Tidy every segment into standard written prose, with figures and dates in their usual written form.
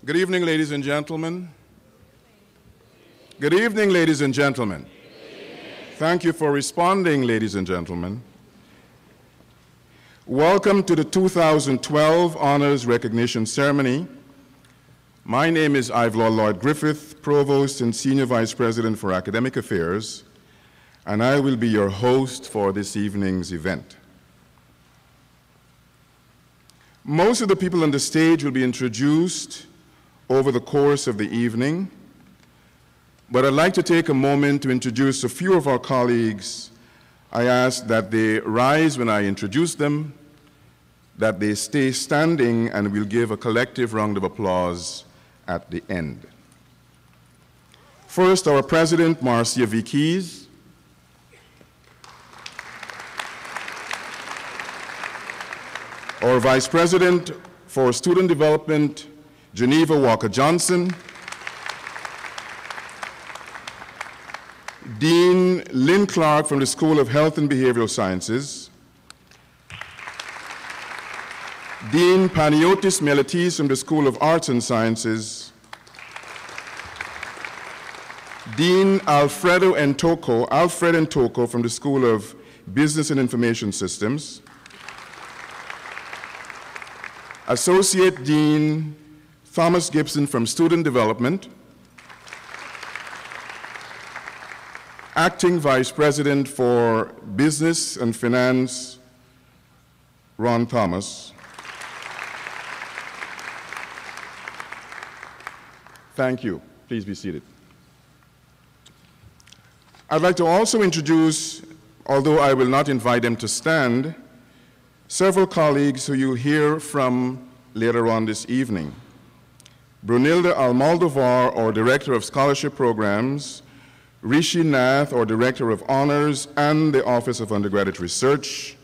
Good evening, ladies and gentlemen. Good evening, ladies and gentlemen. Thank you for responding, ladies and gentlemen. Welcome to the 2012 Honors Recognition Ceremony. My name is Ivelaw Lloyd Griffith, Provost and Senior Vice President for Academic Affairs, and I will be your host for this evening's event. Most of the people on the stage will be introduced over the course of the evening, but I'd like to take a moment to introduce a few of our colleagues. I ask that they rise when I introduce them, that they stay standing, and we'll give a collective round of applause at the end. First, our President, Marcia V. Keyes. Our Vice President for Student Development, Geneva Walker Johnson. Dean Lynn Clark from the School of Health and Behavioral Sciences. Dean Paniotis Meletis from the School of Arts and Sciences. Dean Alfred Ntoko from the School of Business and Information Systems. Associate Dean Thomas Gibson from Student Development. Acting Vice President for Business and Finance, Ron Thomas. Thank you. Please be seated. I'd like to also introduce, although I will not invite them to stand, several colleagues who you'll hear from later on this evening. Brunilda Almoldovar, our Director of Scholarship Programs, Rishi Nath, our Director of Honors and the Office of Undergraduate Research,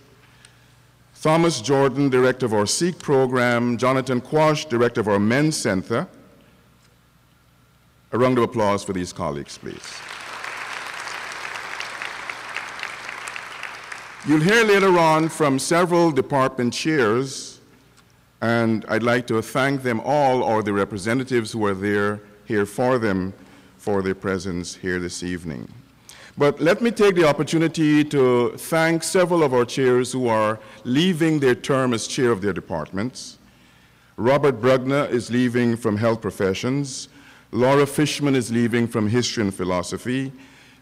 Thomas Jordan, Director of our SEEK program, Jonathan Quash, Director of our Men's Center. A round of applause for these colleagues, please. You'll hear later on from several department chairs, and I'd like to thank them all, or the representatives who are here for them, for their presence here this evening. But let me take the opportunity to thank several of our chairs who are leaving their term as chair of their departments. Robert Brugner is leaving from Health Professions. Laura Fishman is leaving from History and Philosophy.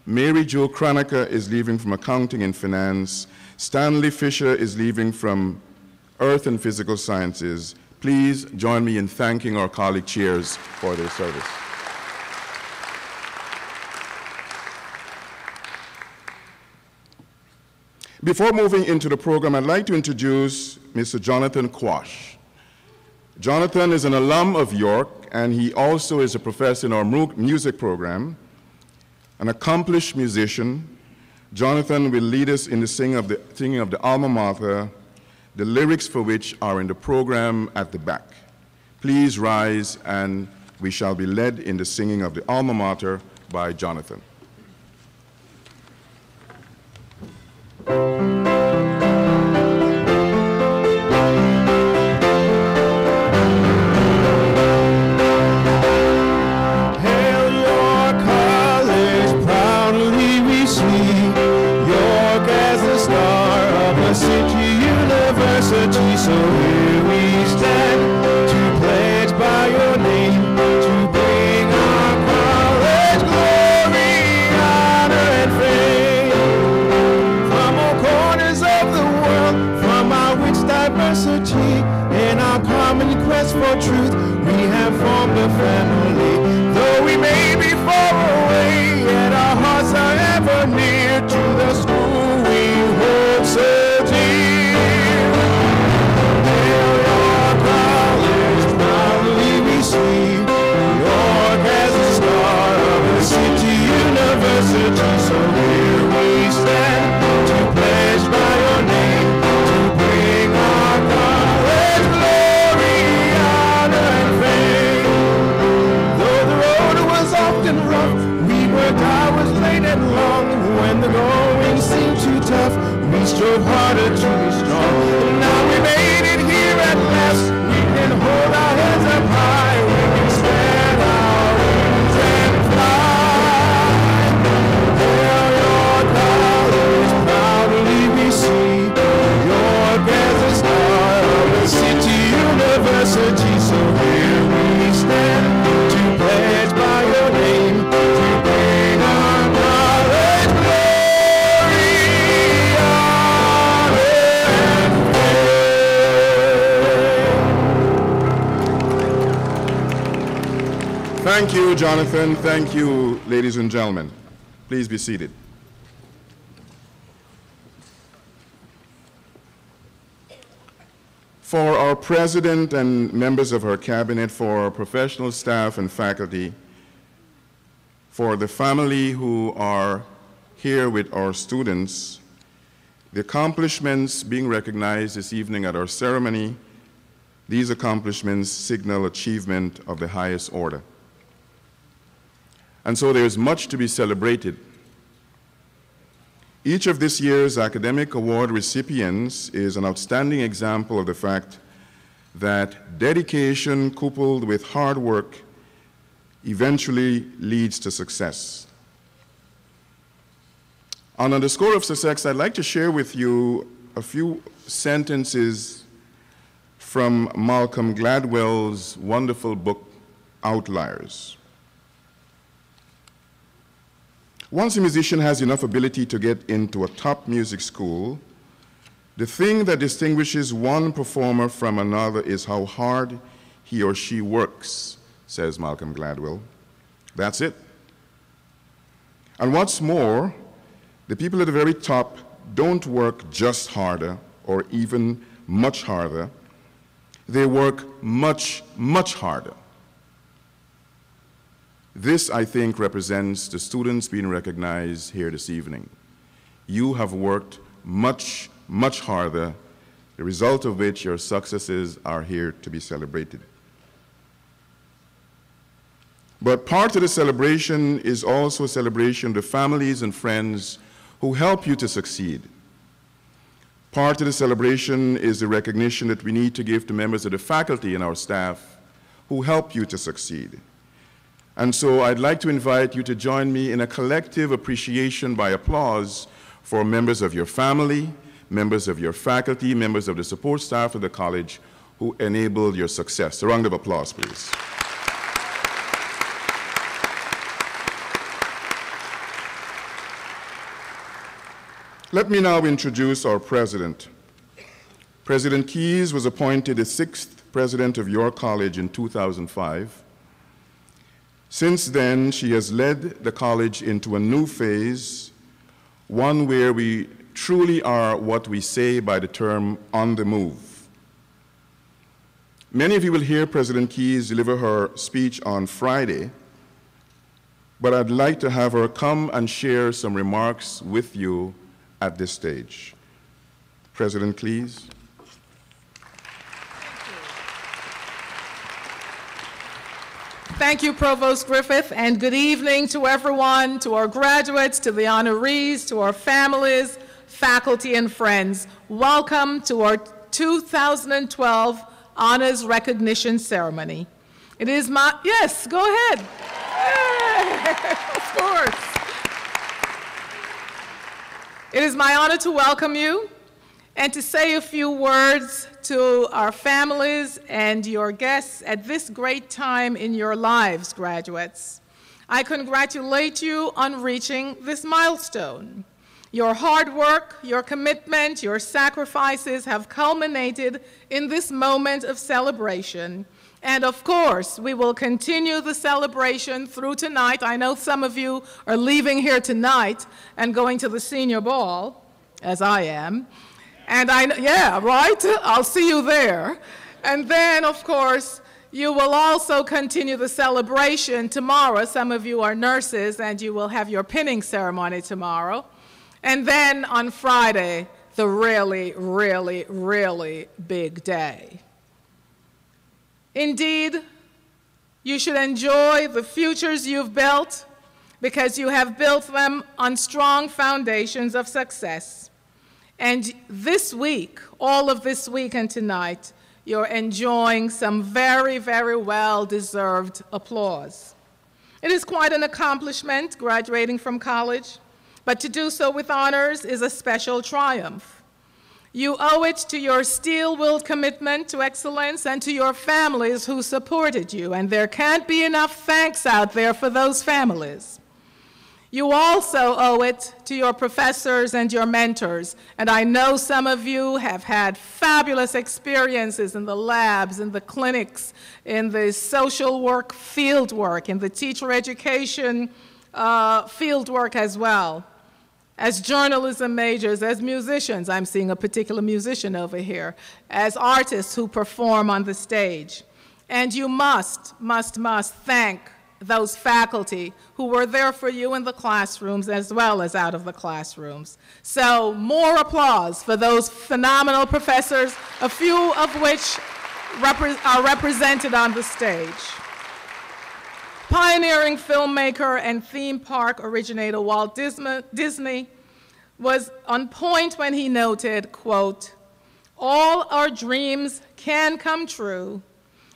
Mary Jo Kranica is leaving from Accounting and Finance. Stanley Fisher is leaving from Earth and Physical Sciences. Please join me in thanking our colleague chairs for their service. Before moving into the program, I'd like to introduce Mr. Jonathan Quash. Jonathan is an alum of York, and he also is a professor in our music program. An accomplished musician, Jonathan will lead us in the singing of the alma mater, the lyrics for which are in the program at the back. Please rise, and we shall be led in the singing of the alma mater by Jonathan. So here we stand to pledge by your name to bring our college glory, honor, and fame. From all corners of the world, from our rich diversity and our common quest for truth, we have formed a family. Though we may be far away, yet our hearts are ever near to the school we hold so dear. So here we stand to pledge by your name to bring our college glory, honor, and fame. Though the road was often rough, we worked hard. Thank you, Jonathan. Thank you, ladies and gentlemen. Please be seated. For our president and members of her cabinet, for our professional staff and faculty, for the family who are here with our students, the accomplishments being recognized this evening at our ceremony, these accomplishments signal achievement of the highest order. And so there is much to be celebrated. Each of this year's academic award recipients is an outstanding example of the fact that dedication coupled with hard work eventually leads to success. On the score of success, I'd like to share with you a few sentences from Malcolm Gladwell's wonderful book, Outliers. Once a musician has enough ability to get into a top music school, the thing that distinguishes one performer from another is how hard he or she works, says Malcolm Gladwell. That's it. And what's more, the people at the very top don't work just harder or even much harder. They work much, much harder. This, I think, represents the students being recognized here this evening. You have worked much, much harder, the result of which your successes are here to be celebrated. But part of the celebration is also a celebration of the families and friends who help you to succeed. Part of the celebration is the recognition that we need to give to members of the faculty and our staff who help you to succeed. And so I'd like to invite you to join me in a collective appreciation by applause for members of your family, members of your faculty, members of the support staff of the college who enabled your success. A round of applause, please. Let me now introduce our president. President Keyes was appointed the 6th president of your college in 2005. Since then, she has led the college into a new phase, one where we truly are what we say by the term on the move. Many of you will hear President Keyes deliver her speech on Friday, but I'd like to have her come and share some remarks with you at this stage. President Keyes. Thank you, Provost Griffith, and good evening to everyone, to our graduates, to the honorees, to our families, faculty, and friends. Welcome to our 2012 Honors Recognition Ceremony. It is my, yes, go ahead. Yay, of course. It is my honor to welcome you and to say a few words to our families and your guests at this great time in your lives, graduates. I congratulate you on reaching this milestone. Your hard work, your commitment, your sacrifices have culminated in this moment of celebration. And of course, we will continue the celebration through tonight. I know some of you are leaving here tonight and going to the senior ball, as I am. And yeah, right? I'll see you there. And then, of course, you will also continue the celebration tomorrow. Some of you are nurses, and you will have your pinning ceremony tomorrow. And then on Friday, the really, really, really big day. Indeed, you should enjoy the futures you've built because you have built them on strong foundations of success. And this week, all of this week and tonight, you're enjoying some very, very well-deserved applause. It is quite an accomplishment graduating from college, but to do so with honors is a special triumph. You owe it to your steel-willed commitment to excellence and to your families who supported you, and there can't be enough thanks out there for those families. You also owe it to your professors and your mentors. And I know some of you have had fabulous experiences in the labs, in the clinics, in the social work field work, in the teacher education field work as well. As journalism majors, as musicians, I'm seeing a particular musician over here, as artists who perform on the stage. And you must thank those faculty who were there for you in the classrooms as well as out of the classrooms. So more applause for those phenomenal professors, a few of which are represented on the stage. Pioneering filmmaker and theme park originator Walt Disney was on point when he noted, quote, "All our dreams can come true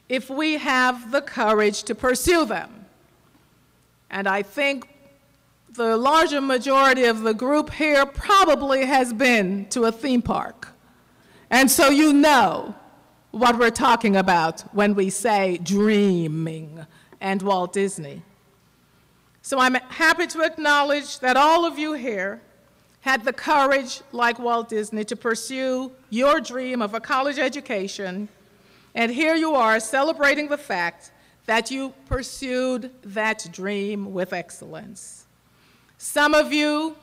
if we have the courage to pursue them." And I think the larger majority of the group here probably has been to a theme park. And so you know what we're talking about when we say dreaming and Walt Disney. So I'm happy to acknowledge that all of you here had the courage, like Walt Disney, to pursue your dream of a college education. And here you are celebrating the fact that you pursued that dream with excellence. Some of you,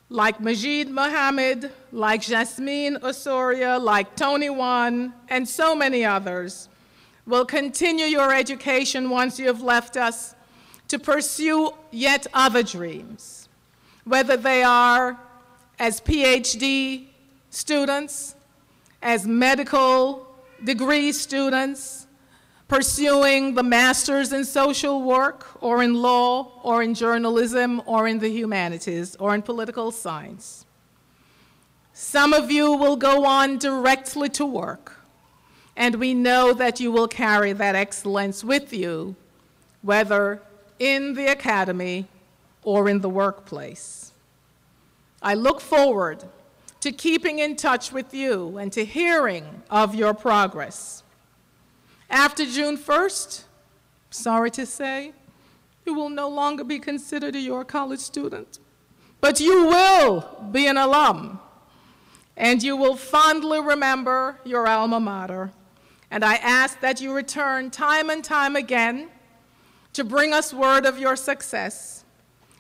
like Majid Mohammed, like Jasmine Osoria, like Tony Wan, and so many others, will continue your education once you have left us to pursue yet other dreams, whether they are as PhD students, as medical degree students, pursuing the master's in social work, or in law, or in journalism, or in the humanities, or in political science. Some of you will go on directly to work, and we know that you will carry that excellence with you, whether in the academy or in the workplace. I look forward to keeping in touch with you and to hearing of your progress. After June 1st, sorry to say, you will no longer be considered a York College student, but you will be an alum, and you will fondly remember your alma mater. And I ask that you return time and time again to bring us word of your success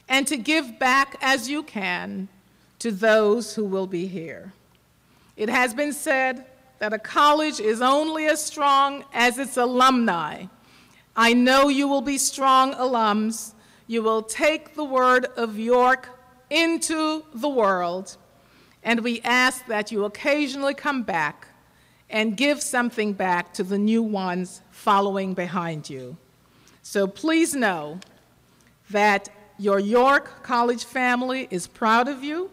and to give back as you can to those who will be here. It has been said that a college is only as strong as its alumni. I know you will be strong alums. You will take the word of York into the world, and we ask that you occasionally come back and give something back to the new ones following behind you. So please know that your York College family is proud of you.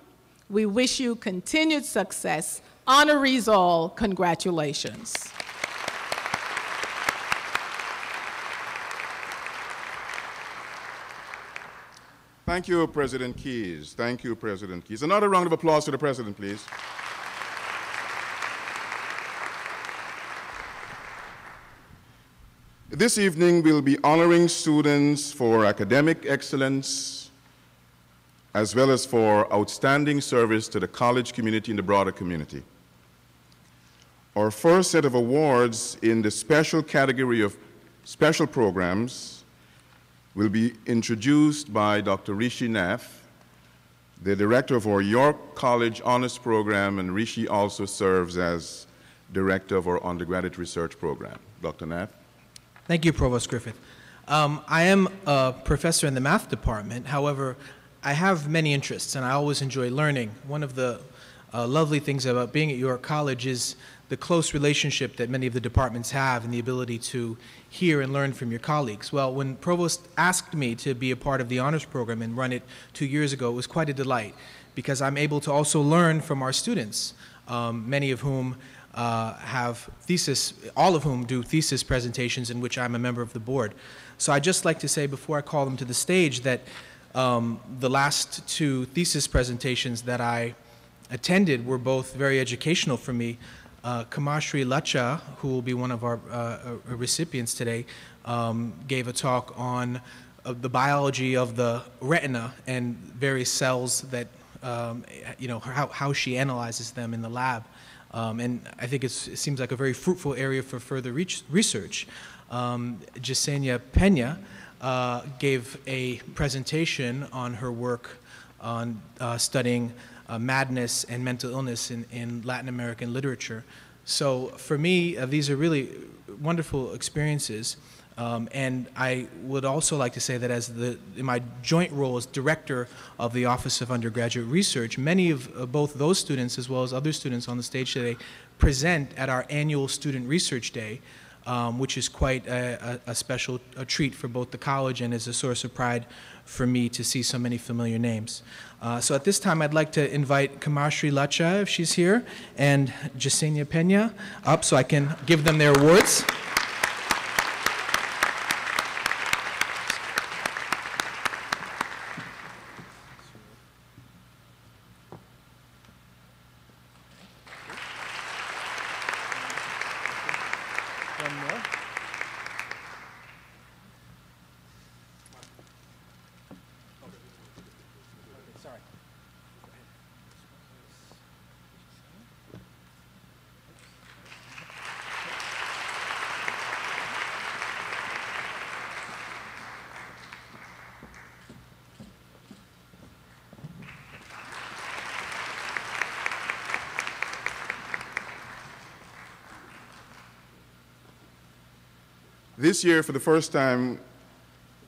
We wish you continued success. Honorees all, congratulations. Thank you, President Keyes. Thank you, President Keyes. Another round of applause to the President, please. This evening, we'll be honoring students for academic excellence, as well as for outstanding service to the college community and the broader community. Our first set of awards in the special category of special programs will be introduced by Dr. Rishi Nath, the director of our York College Honors Program, and Rishi also serves as director of our undergraduate research program. Dr. Nath. Thank you, Provost Griffith. I am a professor in the math department. However, I have many interests, and I always enjoy learning. One of the lovely things about being at York College is the close relationship that many of the departments have and the ability to hear and learn from your colleagues. Well, when Provost asked me to be a part of the honors program and run it 2 years ago, it was quite a delight because I'm able to also learn from our students, many of whom have thesis, all of whom do thesis presentations in which I'm a member of the board. So I'd just like to say before I call them to the stage that the last 2 thesis presentations that I attended were both very educational for me. Kamashri Lacha, who will be one of our recipients today, gave a talk on the biology of the retina and various cells that, how she analyzes them in the lab. And I think it seems like a very fruitful area for further research. Yesenia Pena gave a presentation on her work on studying madness and mental illness in Latin American literature. So for me, these are really wonderful experiences. And I would also like to say that in my joint role as director of the Office of Undergraduate Research, many of both those students as well as other students on the stage today present at our annual Student Research Day, which is quite a special treat for both the college and is a source of pride for me to see so many familiar names. So at this time, I'd like to invite Kamashri Lacha, if she's here, and Yesenia Pena up so I can give them their awards. This year, for the first time,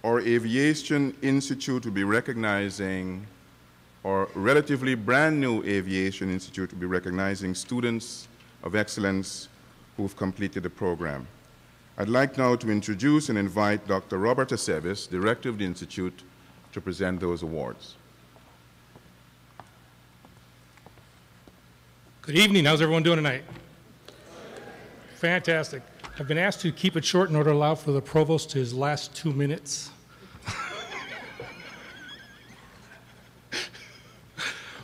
our Aviation Institute will be recognizing, or relatively brand new Aviation Institute will be recognizing students of excellence who've completed the program. I'd like now to introduce and invite Dr. Robert Aceves, Director of the Institute, to present those awards. Good evening. How's everyone doing tonight? Fantastic. I've been asked to keep it short in order to allow for the provost to his last 2 minutes.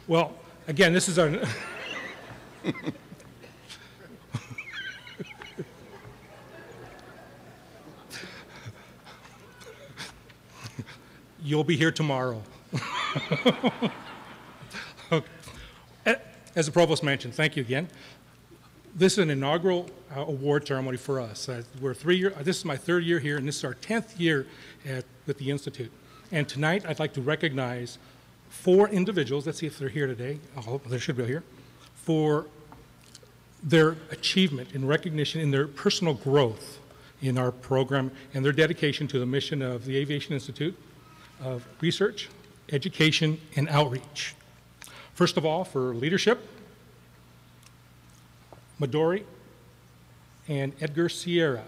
Well, again, this is our... You'll be here tomorrow. Okay. As the provost mentioned, thank you again. This is an inaugural award ceremony for us. This is my 3rd year here, and this is our 10th year with the Institute. And tonight, I'd like to recognize 4 individuals, let's see if they're here today, they should be here, for their achievement and recognition in their personal growth in our program and their dedication to the mission of the Aviation Institute of Research, Education, and Outreach. First of all, for leadership, Midori and Edgar Sierra.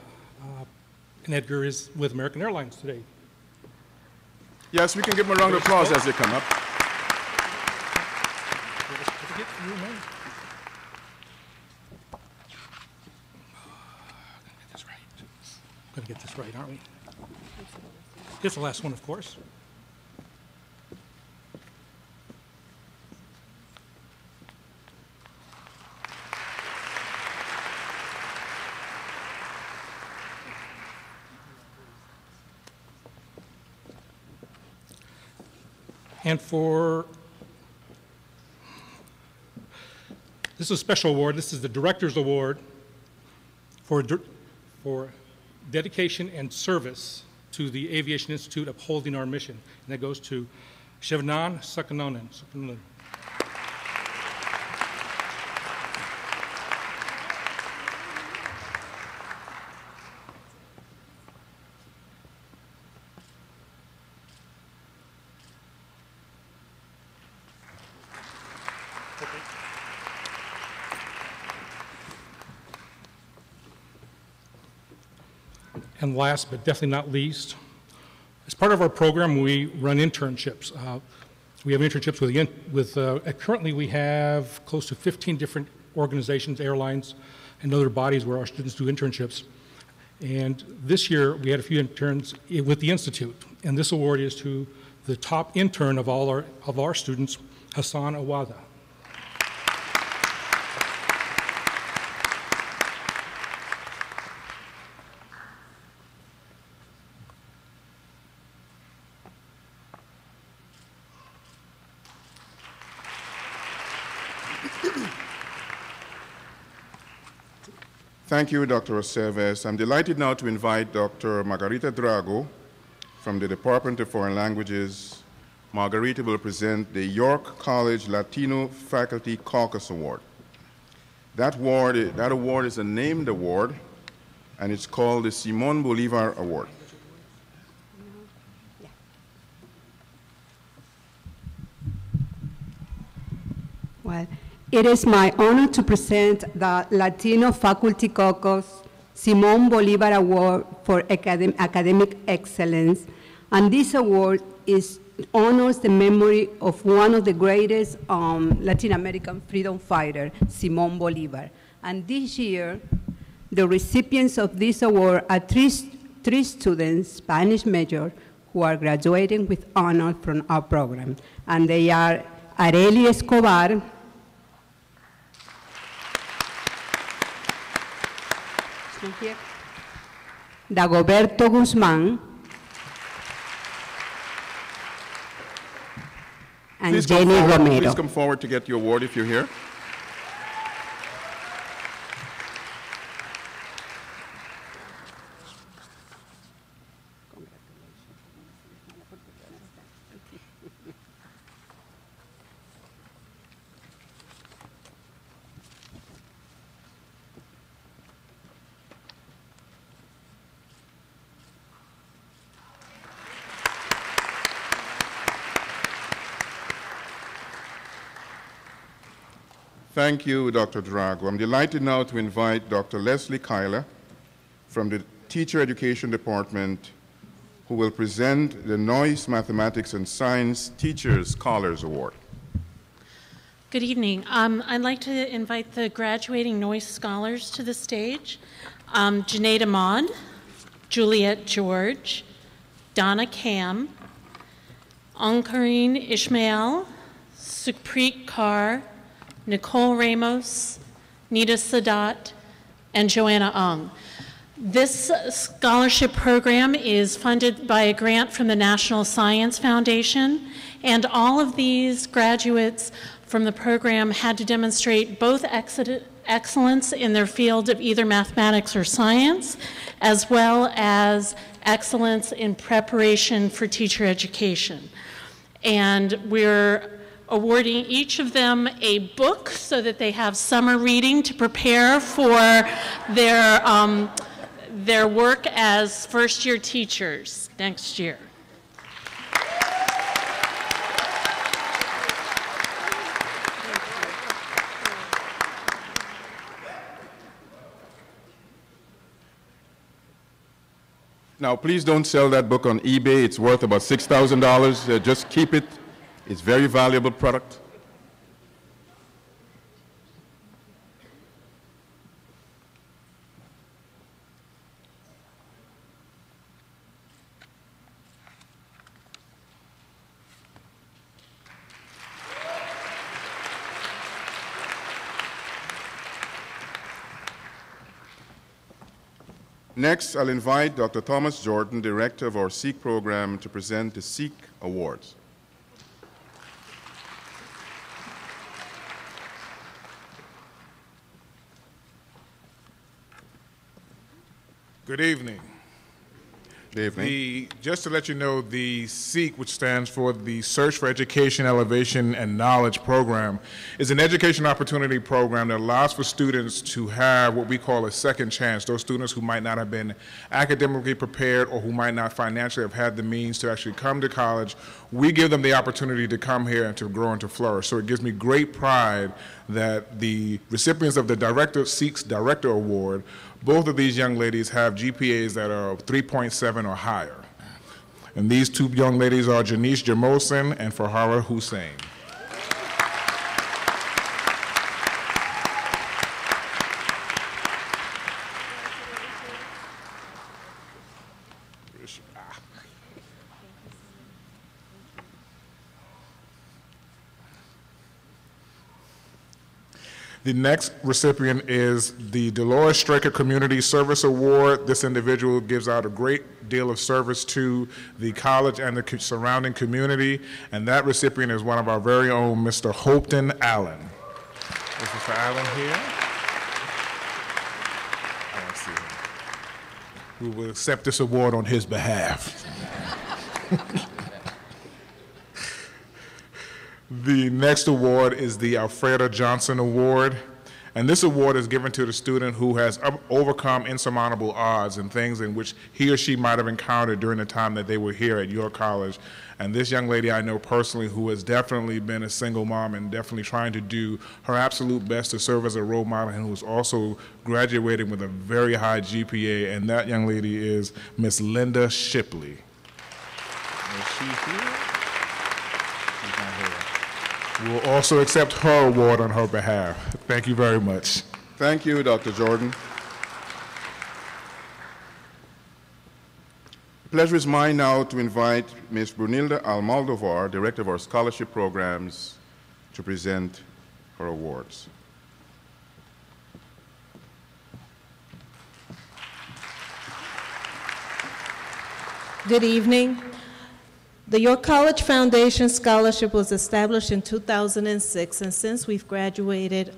And Edgar is with American Airlines today. Yes, we can give them a round of applause as they come up. Gonna get this right, aren't we? It's the last one, of course. And this is a special award. This is the Director's Award for dedication and service to the Aviation Institute upholding our mission. And that goes to Shivnan Sakanonen. And last, but definitely not least, as part of our program, we run internships. We have internships currently we have close to 15 different organizations, airlines, and other bodies where our students do internships. And this year, we had a few interns with the Institute. And this award is to the top intern of all our students, Hassan Awada. Thank you, Dr. Aceves. I'm delighted now to invite Dr. Margarita Drago from the Department of Foreign Languages. Margarita will present the York College Latino Faculty Caucus Award. That award is a named award, and it's called the Simon Bolivar Award. Well, it is my honor to present the Latino Faculty Caucus Simon Bolivar Award for Academic Excellence, and this award honors the memory of one of the greatest Latin American freedom fighters, Simon Bolivar. And this year, the recipients of this award are three students, Spanish major, who are graduating with honor from our program. And they are Arely Escobar, Dagoberto Guzman, and Jenny Romero. Please come forward to get your award if you're here. Thank you, Dr. Drago. I'm delighted now to invite Dr. Leslie Kyler from the Teacher Education Department, who will present the Noyce Mathematics and Science Teachers Scholars Award. Good evening. I'd like to invite the graduating Noyce scholars to the stage. Janaid Ahmad, Juliet George, Donna Cam, Ankarine Ishmael, Supreet Kaur, Nicole Ramos, Nita Sadat, and Joanna Ung. This scholarship program is funded by a grant from the National Science Foundation, and all of these graduates from the program had to demonstrate both excellence in their field of either mathematics or science, as well as excellence in preparation for teacher education. And we're awarding each of them a book so that they have summer reading to prepare for their work as first-year teachers next year. Now, please don't sell that book on eBay. It's worth about $6,000. Just keep it. It's a very valuable product. Next, I'll invite Dr. Thomas Jordan, Director of our SEEK program, to present the SEEK Awards. Good evening. Good evening. Just to let you know, the SEEK, which stands for the Search for Education, Elevation, and Knowledge Program, is an education opportunity program that allows for students to have what we call a second chance. Those students who might not have been academically prepared or who might not financially have had the means to actually come to college, we give them the opportunity to come here and to grow and to flourish. So it gives me great pride that the recipients of the SEEK's Director Award, both of these young ladies have GPAs that are 3.7 or higher. And these two young ladies are Janice Jamosin and Farhara Hussein. The next recipient is the Dolores Straker Community Service Award. This individual gives out a great deal of service to the college and the surrounding community, and that recipient is one of our very own Mr. Hopton Allen. Is Mr. Allen here? see. We will accept this award on his behalf. The next award is the Alfreda Johnson Award. And this award is given to the student who has overcome insurmountable odds and things in which he or she might have encountered during the time that they were here at York College. And this young lady I know personally who has definitely been a single mom and definitely trying to do her absolute best to serve as a role model, and who's also graduating with a very high GPA, and that young lady is Miss Linda Shipley. Is she here? She's not here. We'll also accept her award on her behalf. Thank you very much. Thank you, Dr. Jordan. The pleasure is mine now to invite Ms. Brunilda Almodovar, Director of our Scholarship Programs, to present her awards. Good evening. The York College Foundation Scholarship was established in 2006, and since we've graduated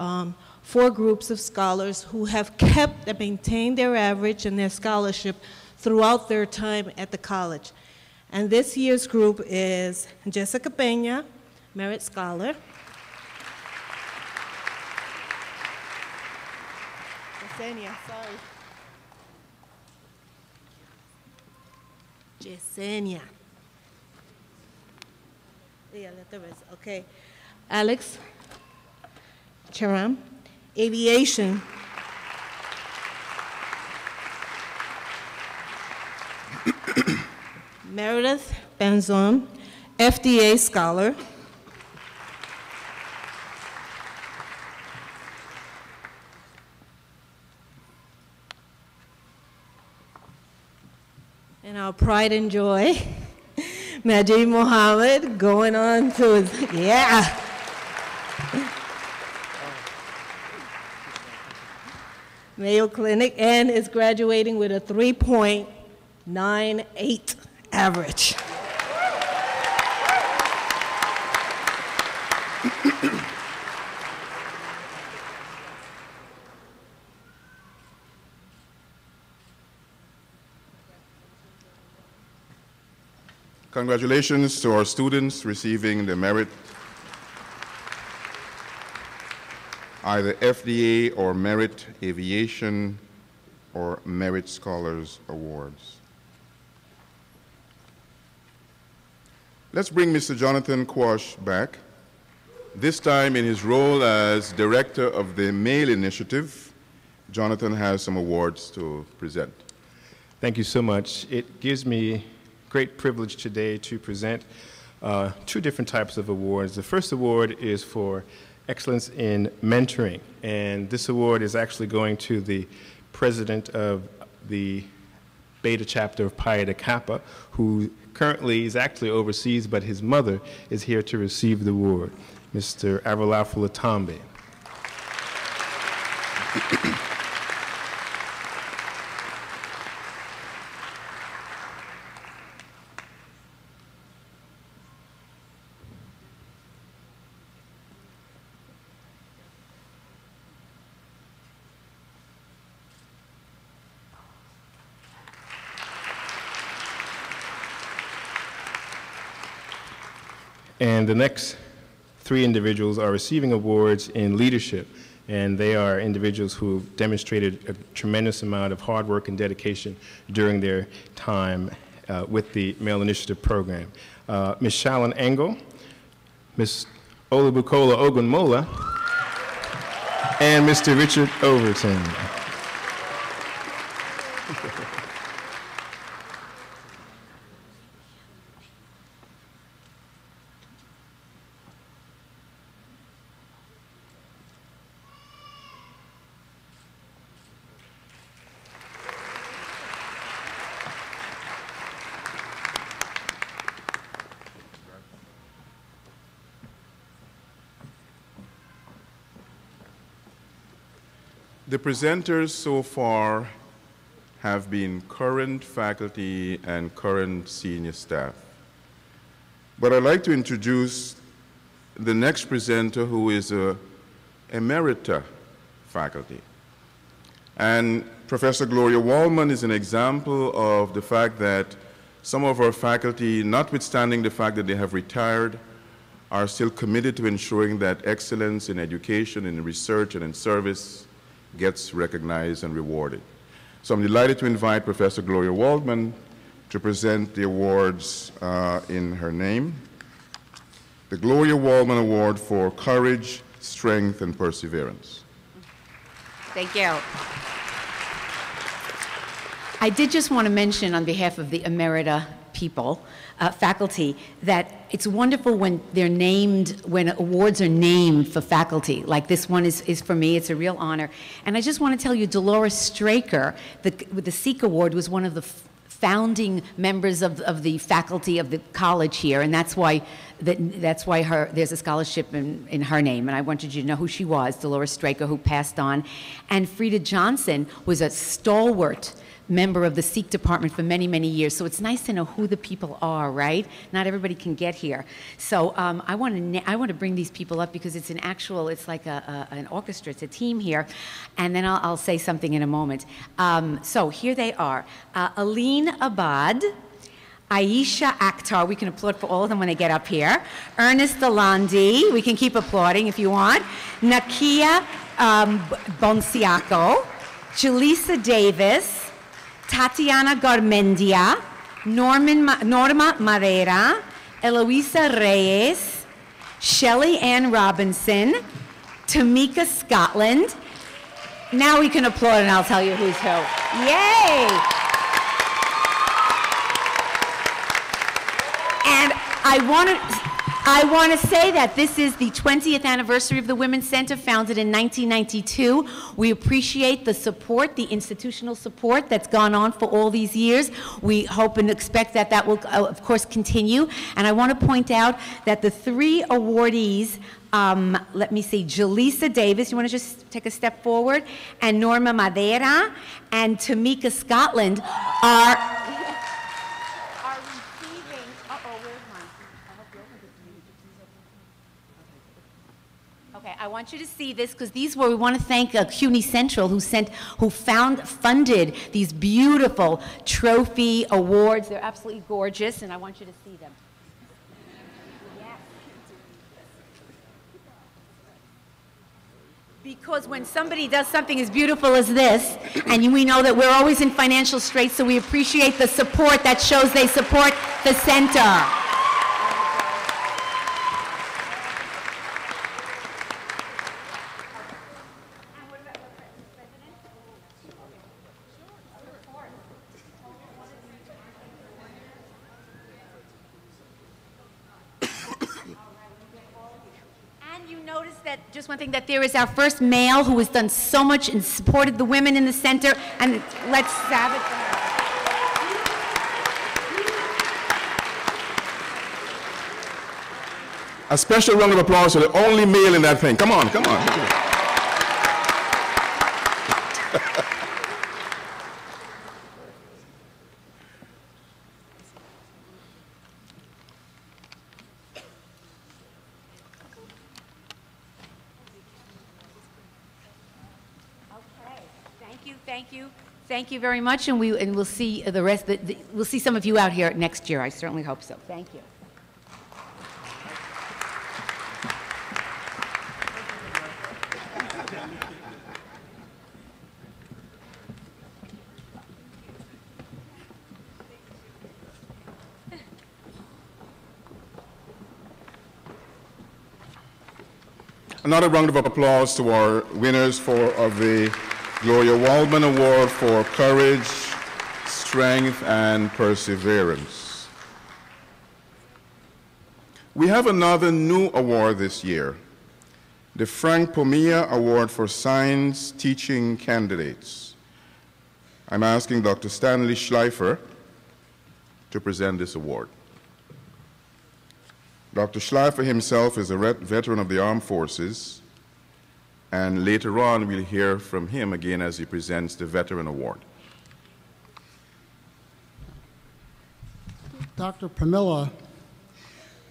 4 groups of scholars who have kept and maintained their average and their scholarship throughout their time at the college. And this year's group is Jessica Peña, Merit Scholar. Yesenia, sorry. Yesenia. Yeah, let the rest. Okay. Alex Charam, Aviation. Meredith Benzon, FDA Scholar. And our pride and joy, Majid Mohammed, going on to his, yeah. Mayo Clinic, and is graduating with a 3.98 average. Congratulations to our students receiving the Merit, either FDA or Merit Aviation or Merit Scholars Awards. Let's bring Mr. Jonathan Quash back, this time in his role as Director of the MAIL Initiative. Jonathan has some awards to present. Thank you so much. It gives me great privilege today to present 2 different types of awards. The first award is for excellence in mentoring, and this award is actually going to the president of the Beta chapter of Pi Eta Kappa, who currently is actually overseas, but his mother is here to receive the award, Mr. Avrolafu Latambe. And the next 3 individuals are receiving awards in leadership, and they are individuals who have demonstrated a tremendous amount of hard work and dedication during their time with the MAIL Initiative program. Ms. Shalon Engel, Ms. Olubukola Ogunmola, and Mr. Richard Overton. The presenters so far have been current faculty and current senior staff. But I'd like to introduce the next presenter, who is a emerita faculty. And Professor Gloria Waldman is an example of the fact that some of our faculty, notwithstanding the fact that they have retired, are still committed to ensuring that excellence in education, in research, and in service gets recognized and rewarded. So I'm delighted to invite Professor Gloria Waldman to present the awards in her name. The Gloria Waldman Award for Courage, Strength, and Perseverance. Thank you. I did just want to mention on behalf of the Emerita people, faculty, that it's wonderful when they're named, when awards are named for faculty. Like this one is for me, it's a real honor. And I just want to tell you, Dolores Straker, with the SEEK Award, was one of the founding members of the faculty of the college here, and that's why there's a scholarship in her name, and I wanted you to know who she was, Dolores Straker, who passed on. And Frida Johnson was a stalwart member of the SEEK department for many, many years. So it's nice to know who the people are, right? Not everybody can get here. So I want to bring these people up because it's it's like an orchestra, it's a team here. And then I'll say something in a moment. So here they are. Aline Abad, Aisha Akhtar, we can applaud for all of them when they get up here. Ernest Alandi, we can keep applauding if you want. Nakia Bonciaco, Jaleesa Davis, Tatiana Garmendia, Norma Marrera, Eloisa Reyes, Shelley Ann Robinson, Tamika Scotland. Now we can applaud and I'll tell you who's who. Yay! And I want to say that this is the 20th anniversary of the Women's Center, founded in 1992. We appreciate the support, the institutional support that's gone on for all these years. We hope and expect that that will, of course, continue. And I want to point out that the three awardees, let me see, Jaleesa Davis, you want to just take a step forward, and Norma Madeira and Tamika Scotland are receiving, where's mine? I hope you opened it. Okay, I want you to see this because these were, we want to thank CUNY Central who funded these beautiful trophy awards. They're absolutely gorgeous, and I want you to see them. Because when somebody does something as beautiful as this, and we know that we're always in financial straits, so we appreciate the support that shows they support the center. Just one thing, that there is our first male who has done so much and supported the women in the center, and let's have it for her. A special round of applause for the only male in that thing. Come on, come on. Thank you very much, and we'll see the rest. We'll see some of you out here next year. I certainly hope so. Thank you. Another round of applause to our winners of the Gloria Waldman Award for Courage, Strength, and Perseverance. We have another new award this year, the Frank Pomilla Award for Science Teaching Candidates. I'm asking Dr. Stanley Schleifer to present this award. Dr. Schleifer himself is a veteran of the Armed Forces, and later on we'll hear from him again as he presents the Veteran Award. Dr. Pomilla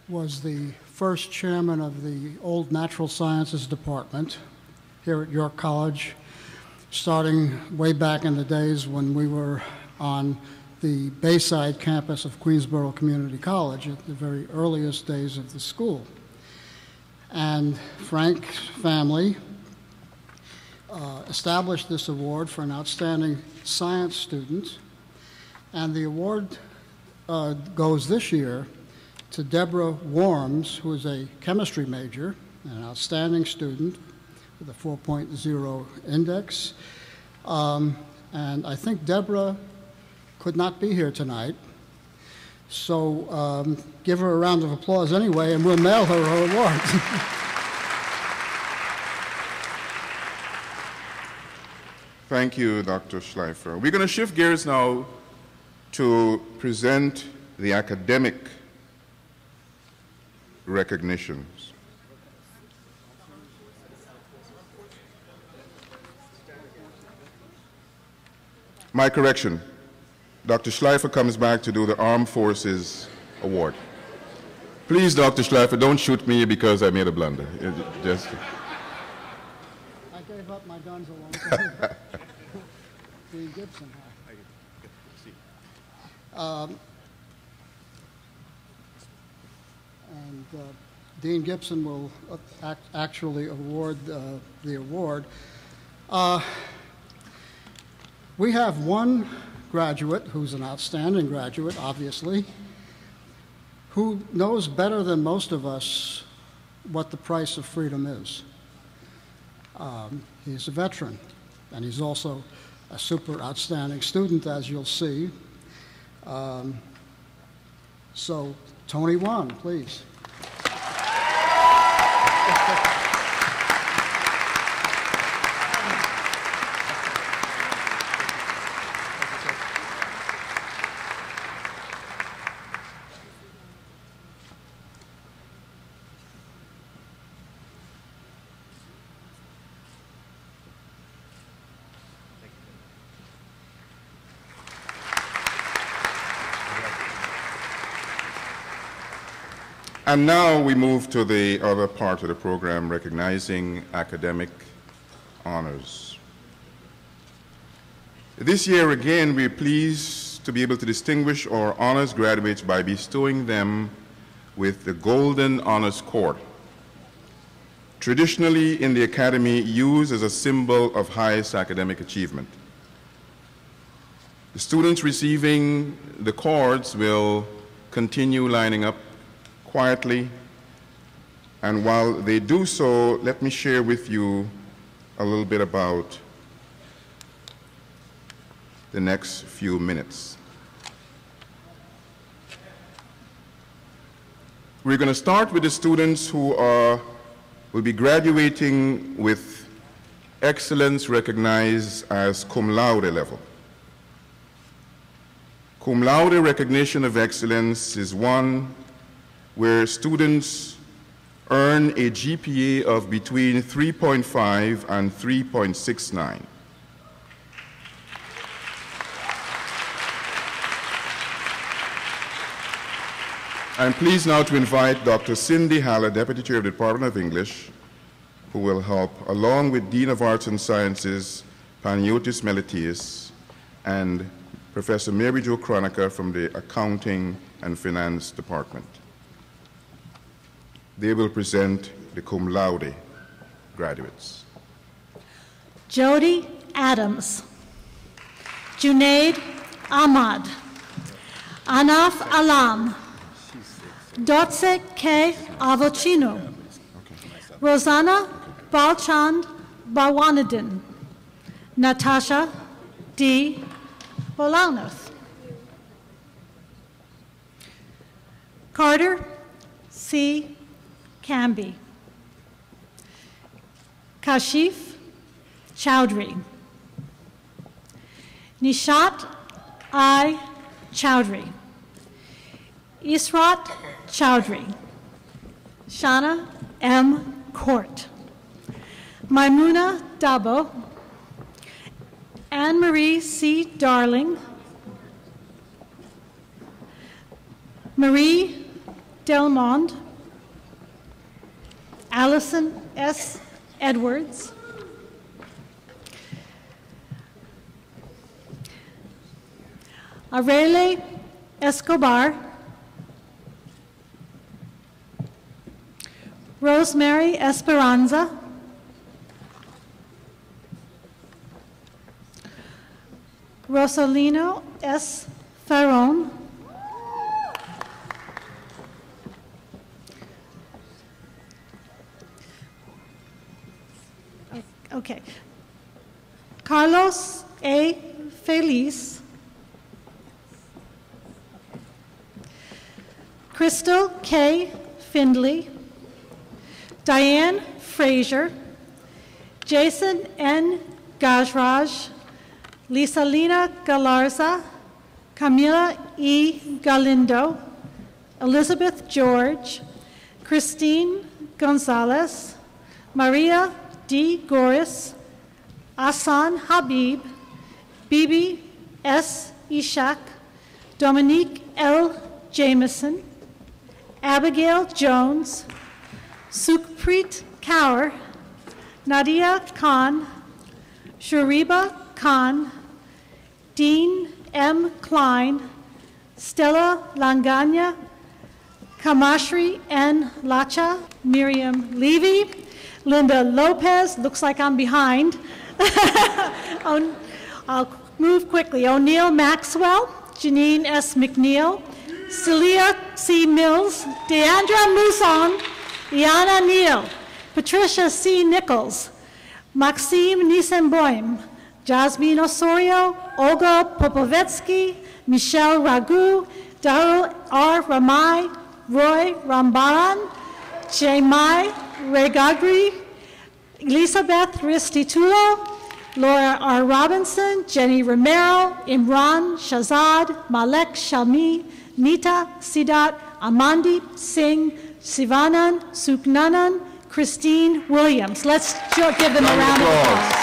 was the first chairman of the old Natural Sciences Department here at York College. starting way back in the days when we were on the Bayside campus of Queensborough Community College at the very earliest days of the school. And Frank's family established this award for an outstanding science student, and the award goes this year to Deborah Worms, who is a chemistry major, an outstanding student with a 4.0 index. And I think Deborah could not be here tonight, so give her a round of applause anyway, and we'll mail her award. Thank you, Dr. Schleifer. We're going to shift gears now to present the academic recognitions. My correction, Dr. Schleifer comes back to do the Armed Forces Award. Please, Dr. Schleifer, don't shoot me because I made a blunder. Just... I gave up my guns a long time ago. Dean Gibson. And Dean Gibson will actually award the award. We have one graduate who's an outstanding graduate, obviously, who knows better than most of us what the price of freedom is. He's a veteran, and he's also a super outstanding student, as you'll see. So, Tony Wan, please. And now we move to the other part of the program, recognizing academic honors. This year again, we're pleased to be able to distinguish our honors graduates by bestowing them with the Golden Honors Cord, traditionally in the Academy used as a symbol of highest academic achievement. The students receiving the cords will continue lining up quietly, and while they do so, let me share with you a little bit about the next few minutes. We're going to start with the students who will be graduating with excellence recognized as cum laude level. Cum laude recognition of excellence is one where students earn a GPA of between 3.5 and 3.69. I'm pleased now to invite Dr. Cindy Haller, Deputy Chair of the Department of English, who will help, along with Dean of Arts and Sciences, Panagiotis Meletius, and Professor Mary Jo Kronecker from the Accounting and Finance Department. They will present the cum laude graduates. Jody Adams, Junaid Ahmad, Anaf Alam, Dotse K. Avocino, Rosanna Balchand Bawanadin, Natasha D. Bolaunath, Carter C. Camby, Kashif Chowdhury, Nishat I. Chowdhury, Israt Chowdhury, Shana M. Court, Maimuna Dabo, Anne-Marie C. Darling, Marie Delmond, Allison S. Edwards, Arele Escobar, Rosemary Esperanza, Rosalino S. Ferron, okay, Carlos A. Feliz, Crystal K. Findley, Diane Frazier, Jason N. Gajraj, Lisalina Galarza, Camila E. Galindo, Elizabeth George, Christine Gonzalez, Maria D. Goris, Asan Habib, Bibi S. Ishak, Dominique L. Jameson, Abigail Jones, Sukhpreet Kaur, Nadia Khan, Shuriba Khan, Dean M. Klein, Stella Langanya, Kamashri N. Lacha, Miriam Levy, Linda Lopez, looks like I'm behind. I'll move quickly. O'Neill Maxwell, Janine S. McNeil, Celia C. Mills, Deandra Muson, Iana Neal, Patricia C. Nichols, Maxime Nisenboim, Jasmine Osorio, Olga Popovetsky, Michelle Ragu, Darul R. Ramai, Roy Rambaran, Jaimai Regagri, Elizabeth Ristitulo, Laura R. Robinson, Jenny Romero, Imran Shahzad, Malek Shalmi, Nita Sidat, Amandeep Singh, Sivanan Suknanan, Christine Williams. Let's give them a round of applause.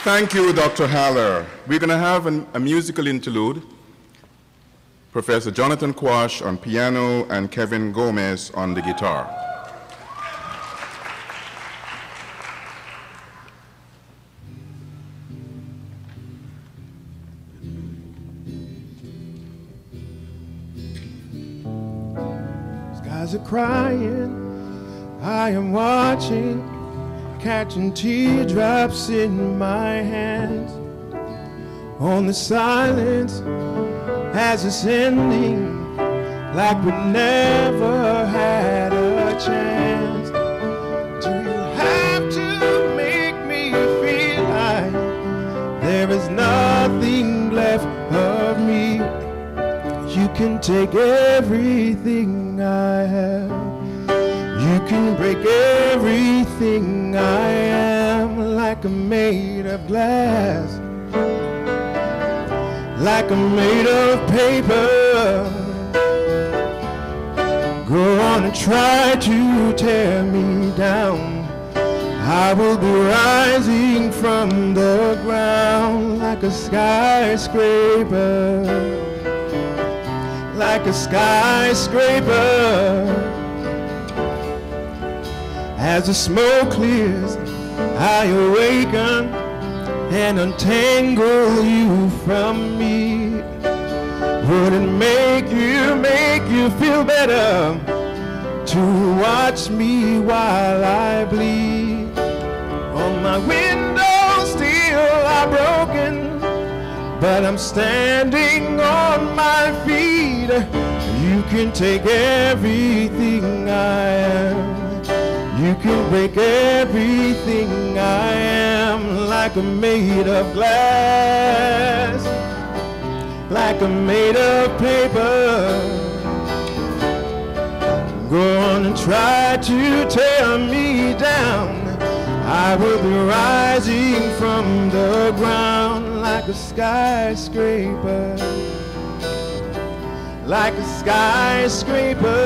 Thank you, Dr. Haller. We're going to have a musical interlude. Professor Jonathan Quash on piano and Kevin Gomez on the guitar. Skies are crying, I am watching, catching teardrops in my hands. On the silence as it's ending, like we never had a chance. Do you have to make me feel like there is nothing left of me? You can take everything I have. You can break everything I am, like I'm made of glass, like I'm made of paper. Go on and try to tear me down. I will be rising from the ground like a skyscraper, like a skyscraper. As the smoke clears, I awaken and untangle you from me. Would it make you feel better to watch me while I bleed? On my windows still are broken, but I'm standing on my feet. You can take everything I am. You can break everything I am, like I'm made of glass, like I'm made of paper. Go on and try to tear me down. I will be rising from the ground like a skyscraper, like a skyscraper.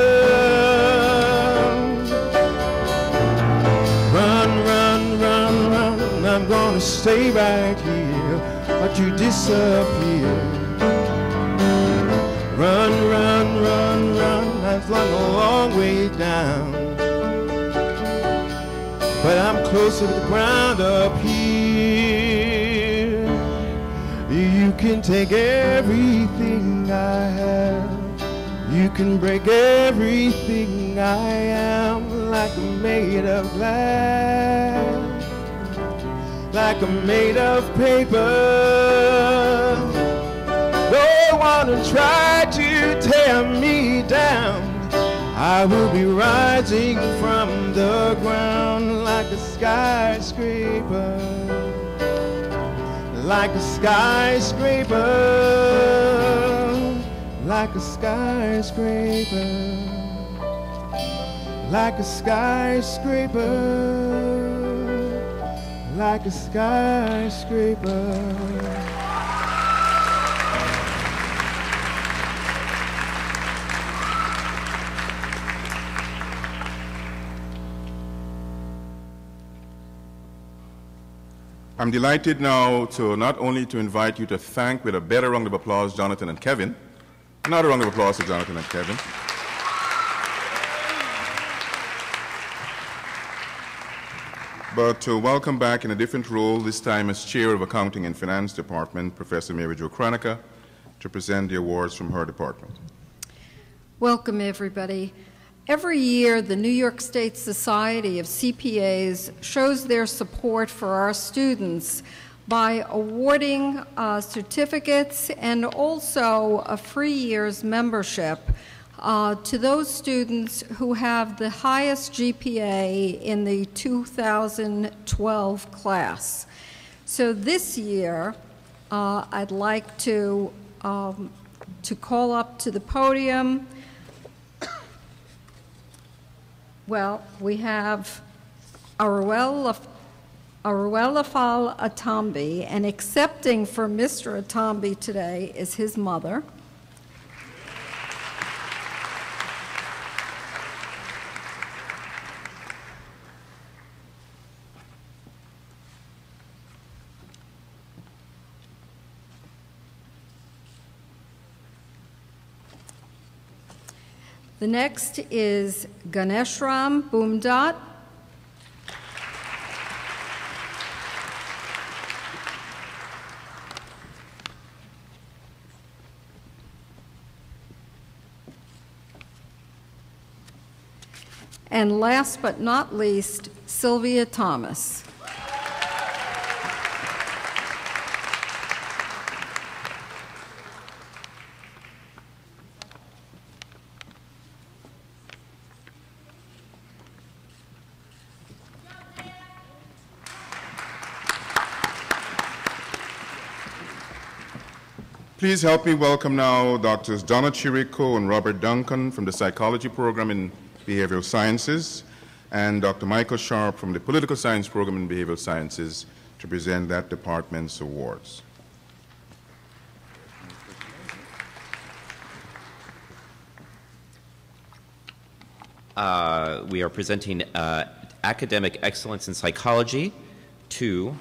Run, run, run, run, I'm gonna stay right here, but you disappear. Run, run, run, run, I've run a long way down, but I'm closer to the ground up here. You can take everything I have, you can break everything I am, like I'm made of glass, like I'm made of paper. Don't wanna try to tear me down. I will be rising from the ground like a skyscraper, like a skyscraper, like a skyscraper, like a skyscraper, like a skyscraper. I'm delighted now to not only to invite you to thank with a better round of applause Jonathan and Kevin. Another round of applause to Jonathan and Kevin. But to welcome back in a different role, this time as Chair of Accounting and Finance Department, Professor Mary Jo Kranica, to present the awards from her department. Welcome, everybody. Every year, the New York State Society of CPAs shows their support for our students by awarding certificates and also a free year's membership to those students who have the highest GPA in the 2012 class. So this year, I'd like to call up to the podium. Well, we have Aruel Lafal Atambi, and accepting for Mr. Atambi today is his mother. The next is Ganeshram Boomdat. And last but not least, Sylvia Thomas. Please help me welcome now Drs. Donna Chirico and Robert Duncan from the Psychology Program in Behavioral Sciences and Dr. Michael Sharp from the Political Science Program in Behavioral Sciences to present that department's awards. We are presenting Academic Excellence in Psychology to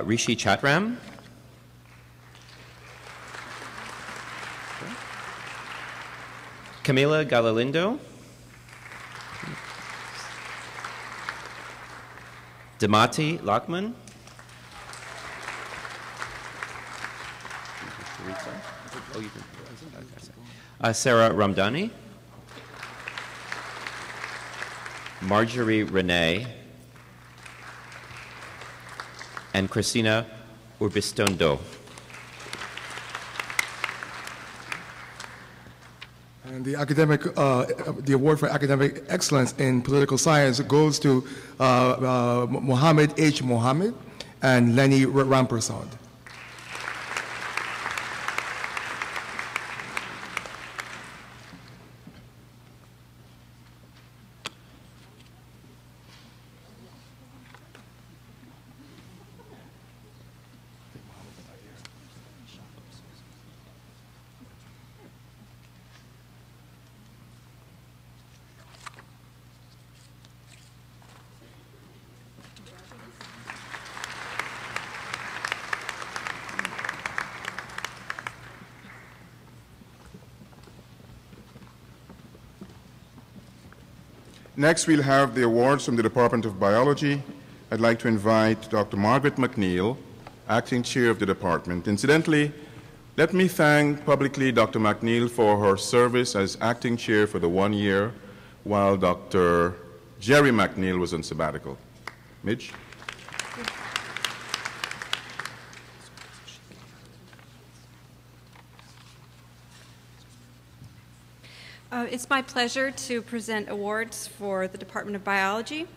Rishi Chatram, Camila Galalindo, Damati Lachman, Sarah Ramdani, Marjorie Renee, and Christina Urbistondo. And the award for academic excellence in political science goes to Mohammed H. Mohammed and Lenny Rampersad. Next, we'll have the awards from the Department of Biology. I'd like to invite Dr. Margaret McNeil, Acting Chair of the Department. Incidentally, let me thank publicly Dr. McNeil for her service as Acting Chair for the 1 year while Dr. Jerry McNeil was on sabbatical. Midge? It's my pleasure to present awards for the Department of Biology.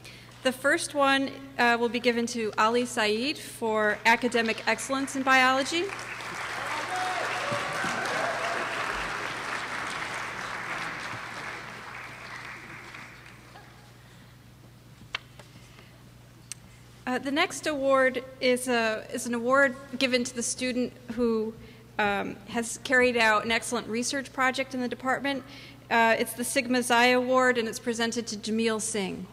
The first one will be given to Ali Saeed for academic excellence in biology. The next award is an award given to the student who has carried out an excellent research project in the department. It's the Sigma Xi Award, and it's presented to Jamil Singh.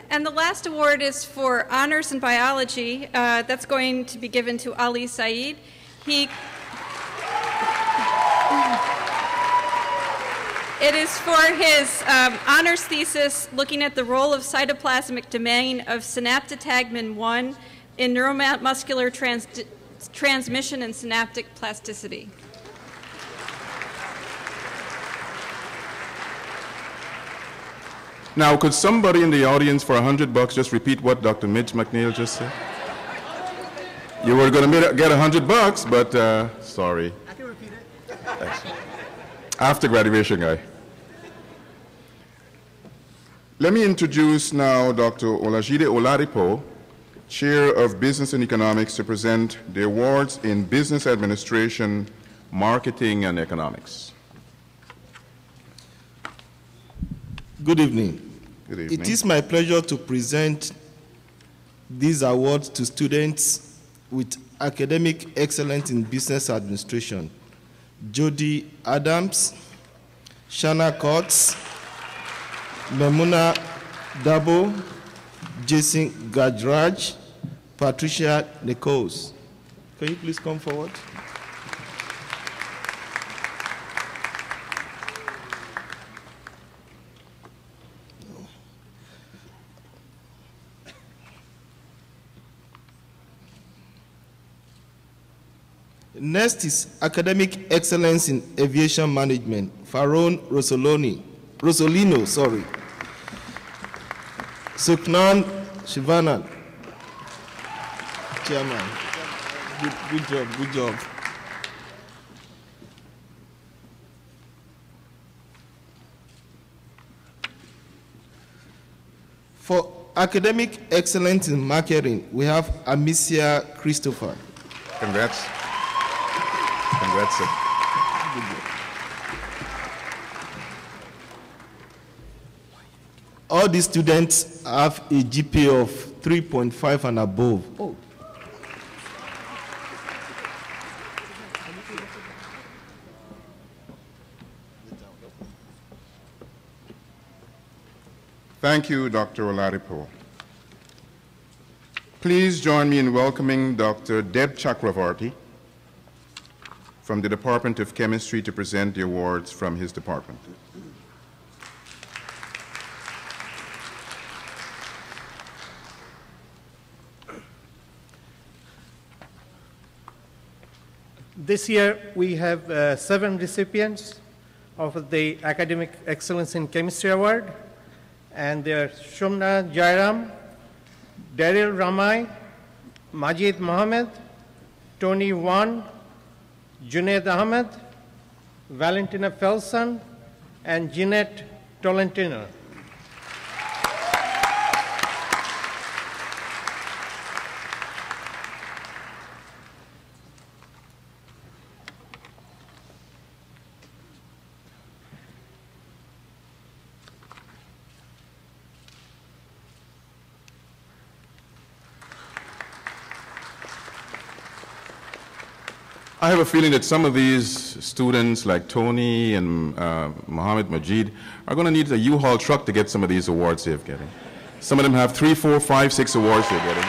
And the last award is for honors in biology. That's going to be given to Ali Saeed. It is for his honors thesis looking at the role of cytoplasmic domain of synaptotagmin 1 in neuromuscular transmission and synaptic plasticity. Now, could somebody in the audience for $100 just repeat what Dr. Midge McNeil just said? You were going to get $100, but sorry. I can repeat it. Thanks. After graduation, guy. Let me introduce now Dr. Olajide Oladipo, Chair of Business and Economics, to present the awards in Business Administration, Marketing, and Economics. Good evening. Good evening. It is my pleasure to present these awards to students with academic excellence in business administration. Jody Adams, Shana Coates, Memuna Dabo, Jason Gajraj, Patricia Nichols. Can you please come forward? Next is academic excellence in aviation management. Faron Rosolino, Suknan Shivanan. Chairman. Good job. For academic excellence in marketing, we have Amicia Christopher. Congrats. Congrats, sir. All these students have a GPA of 3.5 and above. Oh. Thank you, Dr. Oladipo. Please join me in welcoming Dr. Deb Chakravarti from the Department of Chemistry to present the awards from his department. This year, we have 7 recipients of the Academic Excellence in Chemistry Award, and they are Shumna Jairam, Daryl Ramai, Majid Mohammed, Tony Wan, Junaid Ahmed, Valentina Felson, and Jeanette Tolentino. I have a feeling that some of these students, like Tony and Mohammed Majid, are going to need a U-Haul truck to get some of these awards they're getting. Some of them have 3, 4, 5, 6 awards they're getting.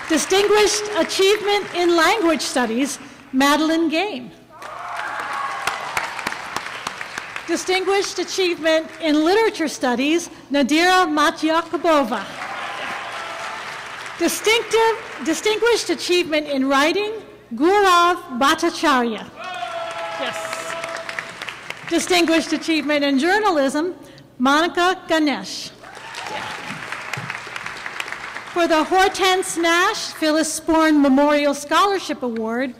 Distinguished Achievement in Language Studies, Madeline Game. Distinguished Achievement in Literature Studies, Nadira Matyakubova. Distinguished Achievement in Writing, Gaurav Bhattacharya. Yes. Distinguished Achievement in Journalism, Monica Ganesh. For the Hortense Nash Phyllis Sporn Memorial Scholarship Award,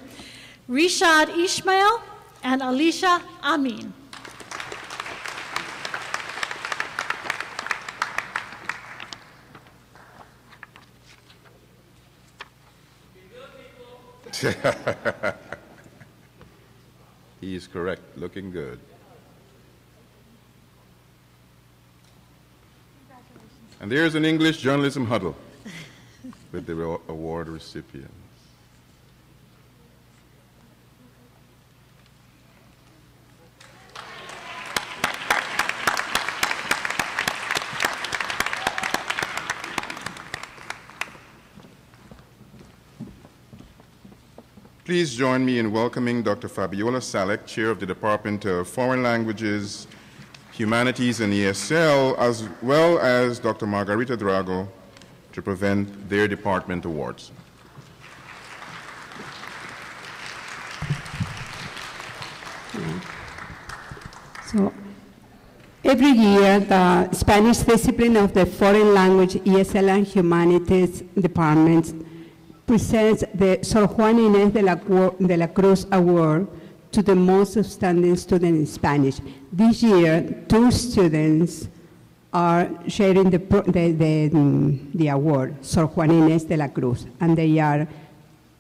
Rishad Ishmael and Alicia Amin. He is correct, looking good. And there's an English journalism huddle with the award recipients. Please join me in welcoming Dr. Fabiola Salek, Chair of the Department of Foreign Languages, Humanities, and ESL, as well as Dr. Margarita Drago to present their department awards. So, every year, the Spanish discipline of the Foreign Language, ESL, and Humanities departments presents the Sor Juana Inés de la Cruz Award to the most outstanding student in Spanish. This year, 2 students are sharing the award, Sor Juana Inés de la Cruz, and they are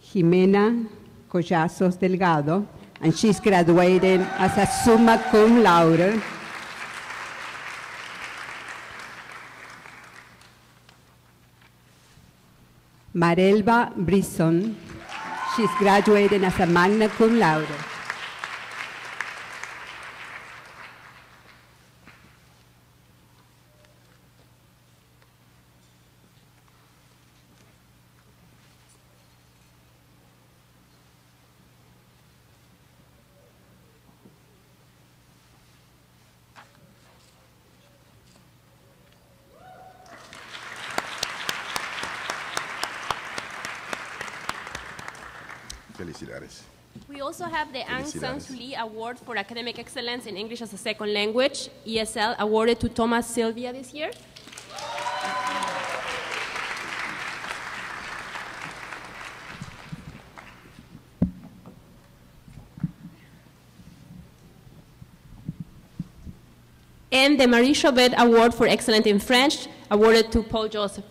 Jimena Collazos Delgado, and she's graduating as a summa cum laude. Marelba Brisson, she's graduating as a magna cum laude. Felicidades. We also have the Aung San Suu Kyi Award for Academic Excellence in English as a Second Language, ESL, awarded to Thomas Sylvia this year. And the Marie Chauvet Award for Excellence in French, awarded to Paul Joseph.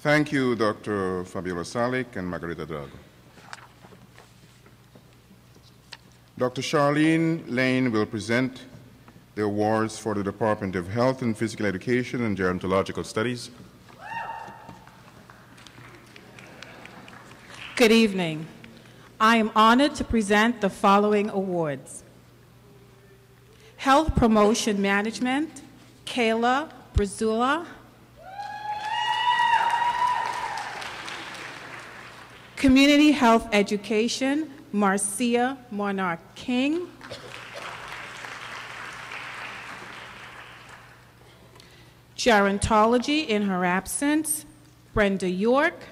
Thank you, Dr. Fabiola Salek and Margarita Drago. Dr. Charlene Lane will present the awards for the Department of Health and Physical Education and Gerontological Studies. Good evening. I am honored to present the following awards. Health Promotion Management, Kayla Brazula. Community Health Education, Marcia Monarch King. Gerontology, in her absence, Brenda York.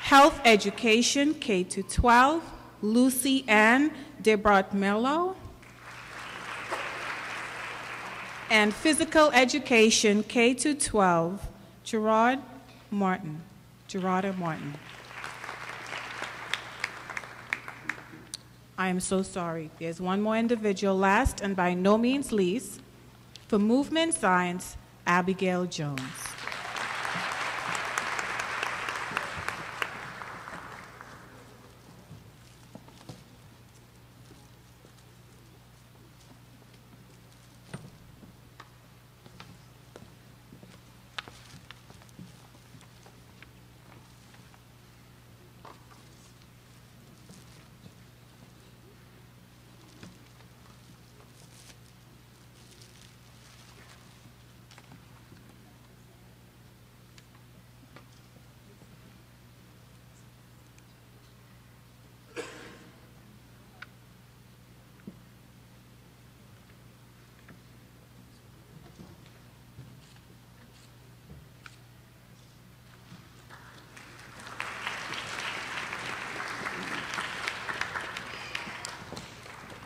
Health Education, K-12, Lucy Ann Debrat Mello. And Physical Education, K-12, Gerarda Martin. I am so sorry. There's one more individual, last and by no means least, for movement science, Abigail Jones.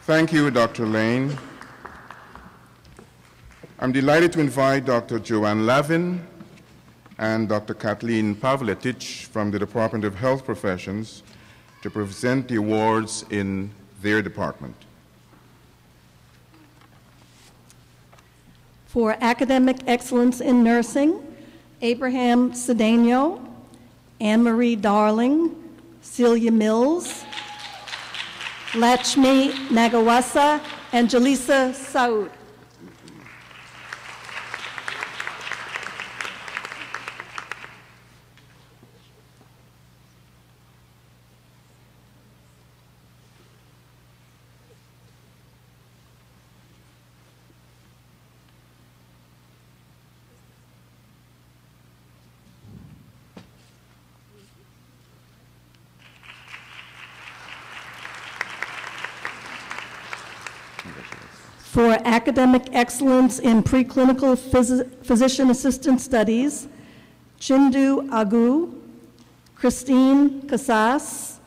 Thank you, Dr. Lane. I'm delighted to invite Dr. Joanne Lavin and Dr. Kathleen Pavletich from the Department of Health Professions to present the awards in their department. For academic excellence in nursing, Abraham Cedeno, Anne-Marie Darling, Celia Mills, Lachmi Nagawasa, and Jalisa Saud. For academic excellence in preclinical physician assistant studies, Chindu Agu, Christine Casas,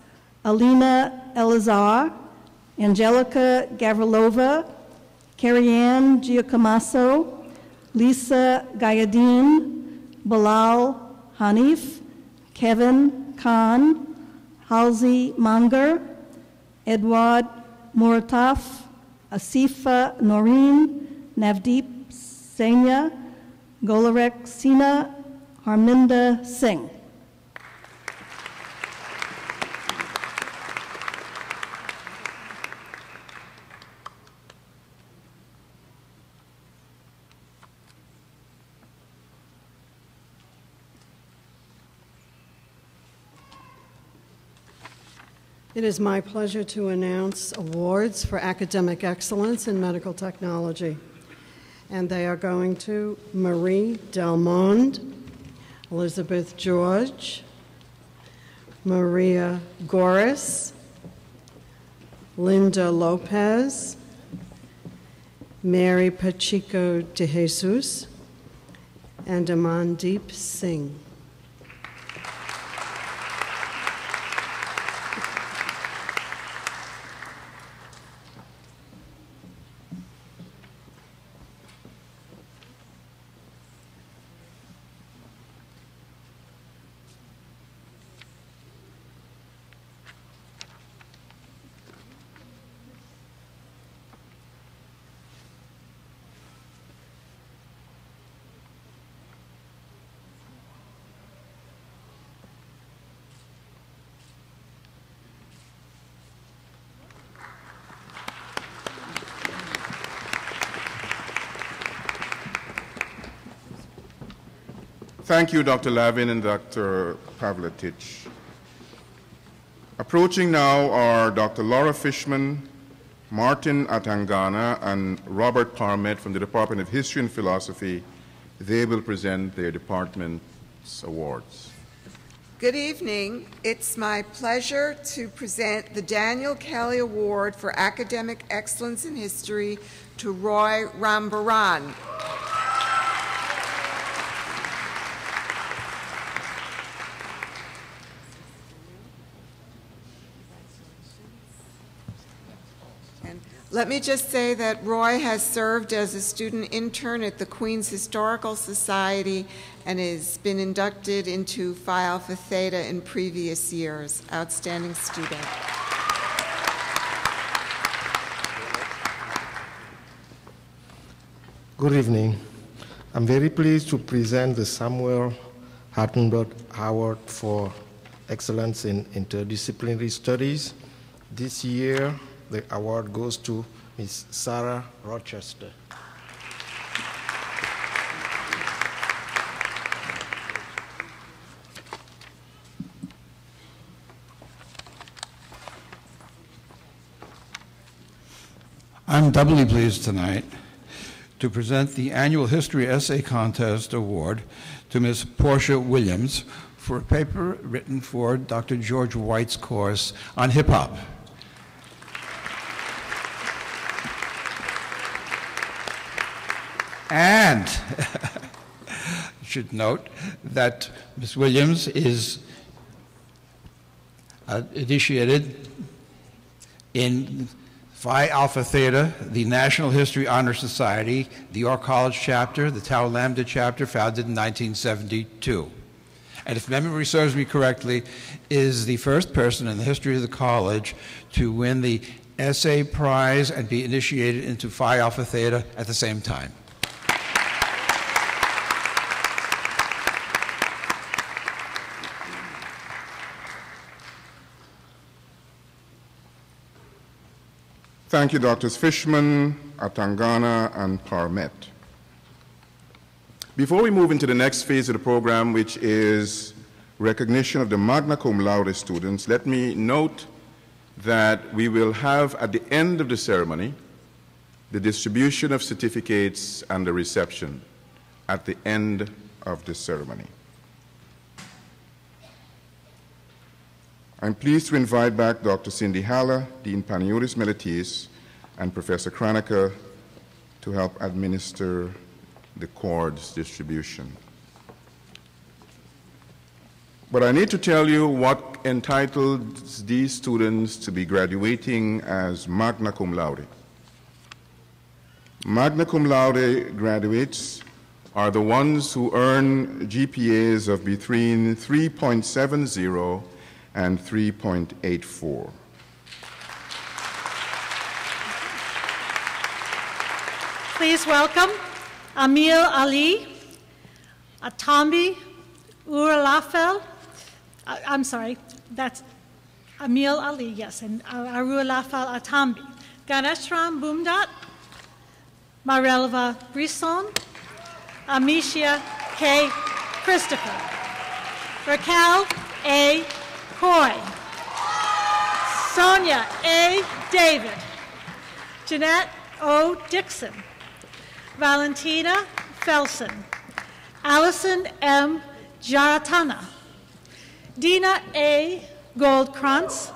Alina Elazar, Angelica Gavrilova, Carrie-Ann Giacomasso, Lisa Gayadine, Bilal Hanif, Kevin Khan, Halsey Manger, Edward Murataf, Asifa Noreen, Navdeep Sainya, Golarek Sina, Harminda Singh. It is my pleasure to announce awards for academic excellence in medical technology. And they are going to Marie Delmonde, Elizabeth George, Maria Goris, Linda Lopez, Mary Pacheco de Jesus, and Amandeep Singh. Thank you, Dr. Lavin and Dr. Pavletich. Approaching now are Dr. Laura Fishman, Martin Atangana, and Robert Parmet from the Department of History and Philosophy. They will present their department's awards. Good evening. It's my pleasure to present the Daniel Kelly Award for Academic Excellence in History to Roy Rambaran. Let me just say that Roy has served as a student intern at the Queen's Historical Society and has been inducted into Phi Alpha Theta in previous years. Outstanding student. Good evening. I'm very pleased to present the Samuel Hartenberg Award for Excellence in Interdisciplinary Studies. This year, the award goes to Ms. Sarah Rochester. I'm doubly pleased tonight to present the Annual History Essay Contest Award to Ms. Portia Williams for a paper written for Dr. George White's course on hip-hop. And you should note that Ms. Williams is initiated in Phi Alpha Theta, the National History Honor Society, the York College chapter, the Tau Lambda chapter, founded in 1972. And if memory serves me correctly, is the first person in the history of the college to win the essay prize and be initiated into Phi Alpha Theta at the same time. Thank you, Drs. Fishman, Atangana, and Parmet. Before we move into the next phase of the program, which is recognition of the magna cum laude students, let me note that we will have at the end of the ceremony the distribution of certificates and the reception at the end of the ceremony. I'm pleased to invite back Dr. Cindy Haller, Dean Panayotis Mellitis, and Professor Kranecker to help administer the cords distribution. But I need to tell you what entitles these students to be graduating as magna cum laude. Magna cum laude graduates are the ones who earn GPAs of between 3.70 and 3.84. Please welcome Amil Ali, Atambi Uralafel. I'm sorry, that's Amil Ali, yes, and Arulafel Atambi. Ganeshram Bumdat, Marelva Brisson, Amicia K. Christopher, Raquel A. Coy, Sonia A. David, Jeanette O. Dixon, Valentina Felsen, Allison M. Jaratana, Dina A. Goldkrantz,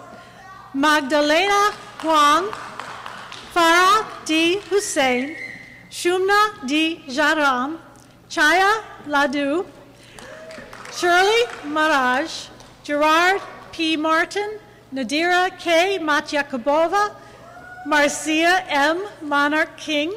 Magdalena Huang, Farah D. Hussein, Shumna D. Jaram, Chaya Ladu, Shirley Maraj, Gerard P. Martin, Nadira K. Matyakubova, Marcia M. Monarch King,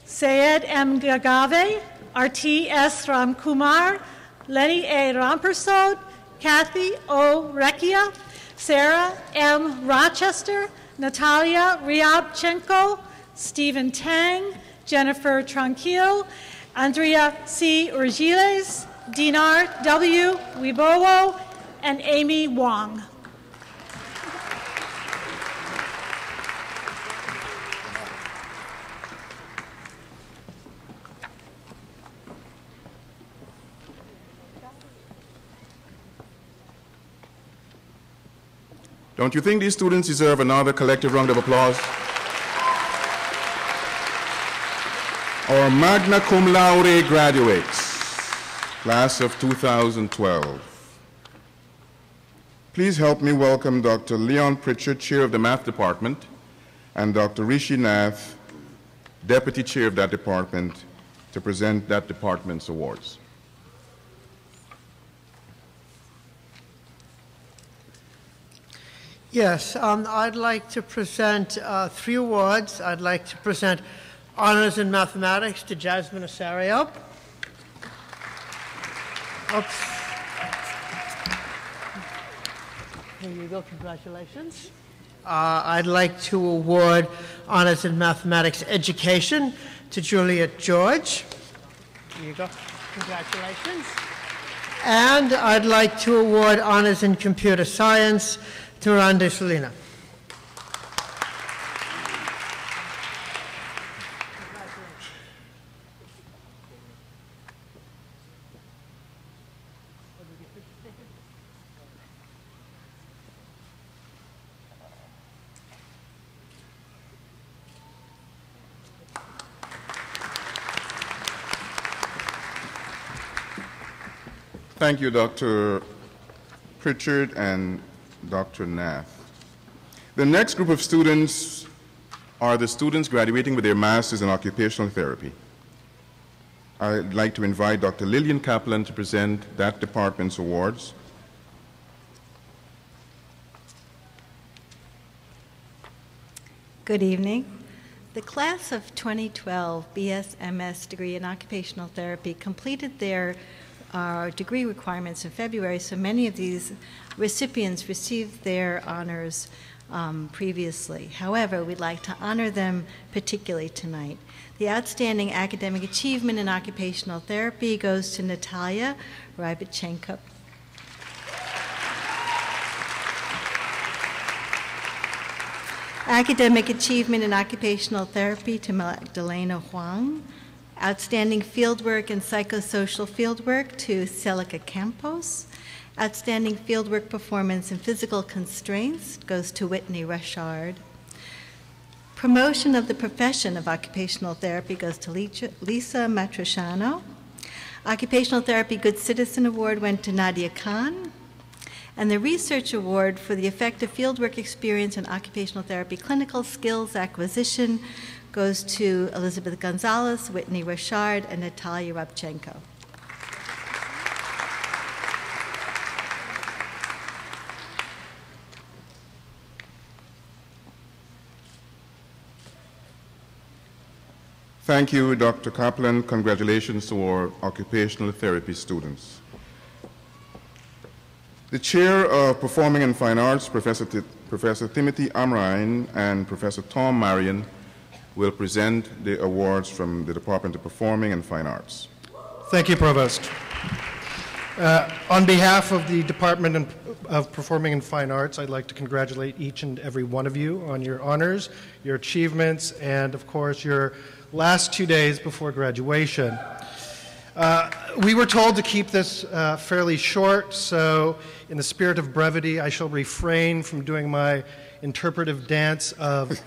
Sayed M. Gagave, R.T. S. Ramkumar, Lenny A. Rampersod, Kathy O. Rekia, Sarah M. Rochester, Natalia Ryabchenko, Stephen Tang, Jennifer Tranquil, Andrea C. Urgiles, Dinar W. Wibowo, and Amy Wong. Don't you think these students deserve another collective round of applause? Our magna cum laude graduates, class of 2012. Please help me welcome Dr. Leon Pritchard, Chair of the Math Department, and Dr. Rishi Nath, Deputy Chair of that department, to present that department's awards. Yes, I'd like to present 3 awards. I'd like to present Honors in Mathematics to Jasmine Asario. Oops. Here you go, congratulations. I'd like to award Honors in Mathematics Education to Juliet George. Here you go. Congratulations. And I'd like to award Honors in Computer Science to Rande Salina. Thank you, Dr. Pritchard and Dr. Nath. The next group of students are the students graduating with their Masters in Occupational Therapy. I'd like to invite Dr. Lillian Kaplan to present that department's awards. Good evening. The class of 2012 BS-MS degree in occupational therapy completed their degree requirements in February, so many of these recipients received their honors previously. However, we'd like to honor them particularly tonight. The outstanding academic achievement in occupational therapy goes to Natalia Rybachenko. Academic achievement in occupational therapy to Magdalena Huang. Outstanding fieldwork and psychosocial fieldwork to Celica Campos. Outstanding fieldwork performance in physical constraints goes to Whitney Rushard. Promotion of the profession of occupational therapy goes to Lisa Matriciano. Occupational Therapy Good Citizen Award went to Nadia Khan. And the Research Award for the effective fieldwork experience in occupational therapy clinical skills acquisition goes to Elizabeth Gonzalez, Whitney Rushard, and Natalia Rybachenko. Thank you, Dr. Kaplan. Congratulations to our occupational therapy students. The Chair of Performing and Fine Arts, Professor Timothy Amrine and Professor Tom Marion, will present the awards from the Department of Performing and Fine Arts. Thank you, Provost. On behalf of the Department of Performing and Fine Arts, I'd like to congratulate each and every one of you on your honors, your achievements, and of course your last 2 days before graduation. We were told to keep this fairly short, so in the spirit of brevity, I shall refrain from doing my interpretive dance of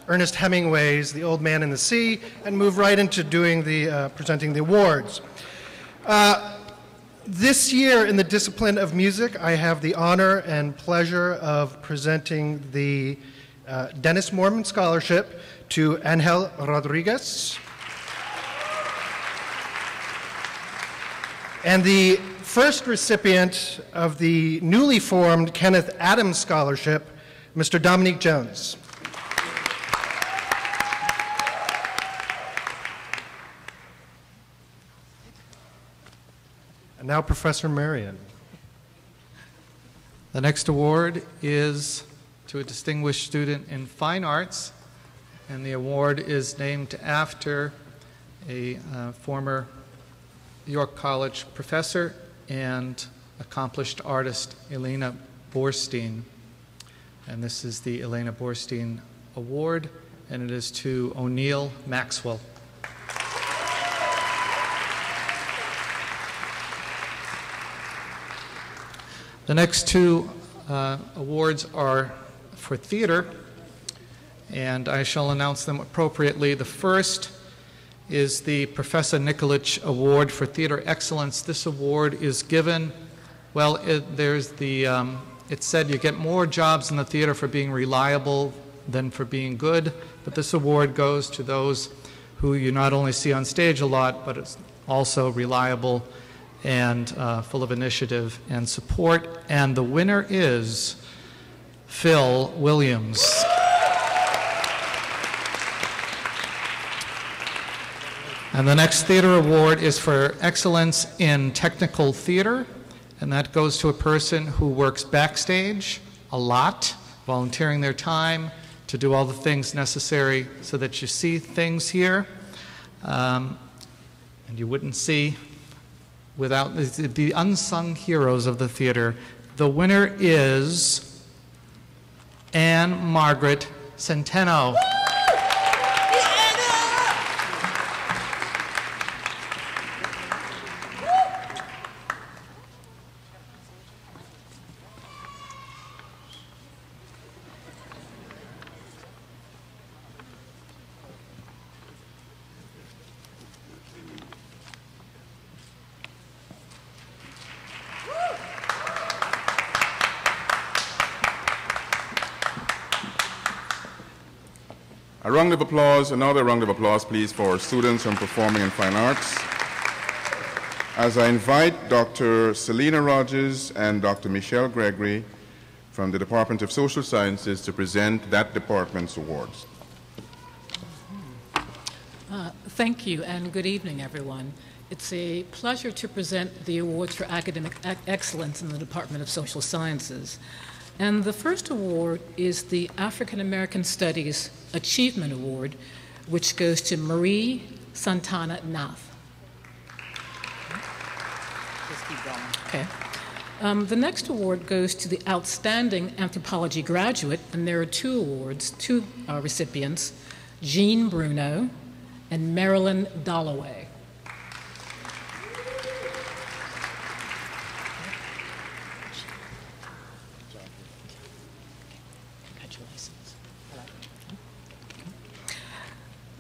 Ernest Hemingway's The Old Man and the Sea and move right into doing the presenting the awards. This year in the discipline of music, I have the honor and pleasure of presenting the Dennis Mormon Scholarship to Angel Rodriguez. And the first recipient of the newly formed Kenneth Adams Scholarship, Mr. Dominique Jones. And now Professor Marion. The next award is to a distinguished student in fine arts, and the award is named after a former York College professor and accomplished artist, Elena Borstein. And this is the Elena Borstein Award, and it is to O'Neill Maxwell. The next two awards are for theater, and I shall announce them appropriately. The first is the Professor Nikolic Award for Theater Excellence. This award is given, well, it's said you get more jobs in the theater for being reliable than for being good, but this award goes to those who you not only see on stage a lot, but it's also reliable and full of initiative and support. And the winner is Phil Williams. And the next theater award is for excellence in technical theater, and that goes to a person who works backstage a lot volunteering their time to do all the things necessary so that you see things here. And you wouldn't see without the unsung heroes of the theater. The winner is Anne Margaret Centeno. A round of applause, another round of applause, please, for students from Performing and Fine Arts. As I invite Dr. Selena Rogers and Dr. Michelle Gregory from the Department of Social Sciences to present that department's awards. Thank you, and good evening, everyone. It's a pleasure to present the awards for academic excellence in the Department of Social Sciences. And the first award is the African American Studies Achievement Award, which goes to Marie Santana Nath. Just keep going. Okay. The next award goes to the Outstanding Anthropology Graduate, and there are two awards, two recipients, Jean Bruno and Marilyn Dalloway.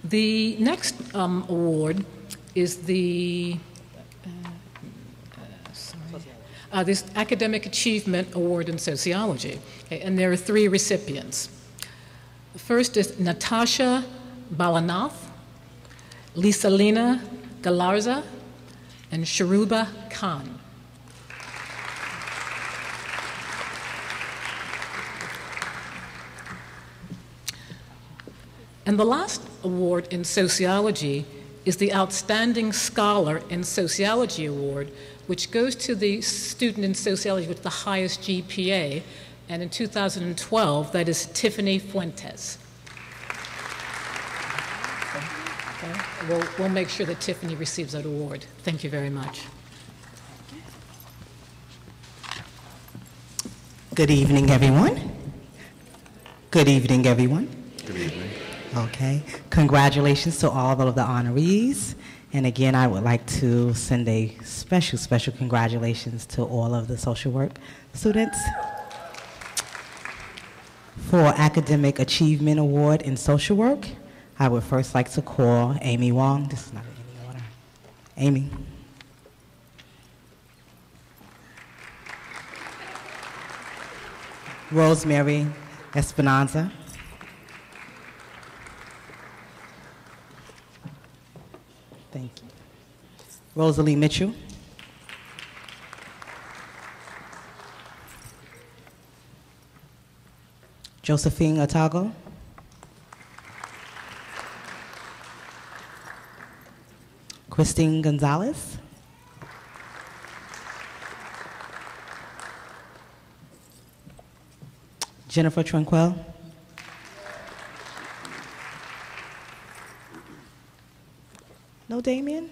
The next award is the this Academic Achievement Award in Sociology, okay, and there are three recipients. The first is Natasha Balanath, Lisalina Galarza, and Sharuba Khan. And the last award in sociology is the Outstanding Scholar in Sociology Award, which goes to the student in sociology with the highest GPA, and in 2012, that is Tiffany Fuentes. Okay. We'll make sure that Tiffany receives that award. Thank you very much. Good evening, everyone. Good evening, everyone. Good evening. Okay. Congratulations to all of the honorees. And again, I would like to send a special, special congratulations to all of the social work students. For Academic Achievement Award in Social Work, I would first like to call Amy Wong. This is not in any order. Amy. Rosemary Esperanza. Thank you. Rosalie Mitchell. Josephine Otago. Christine Gonzalez. Jennifer Tranquil. No Damien?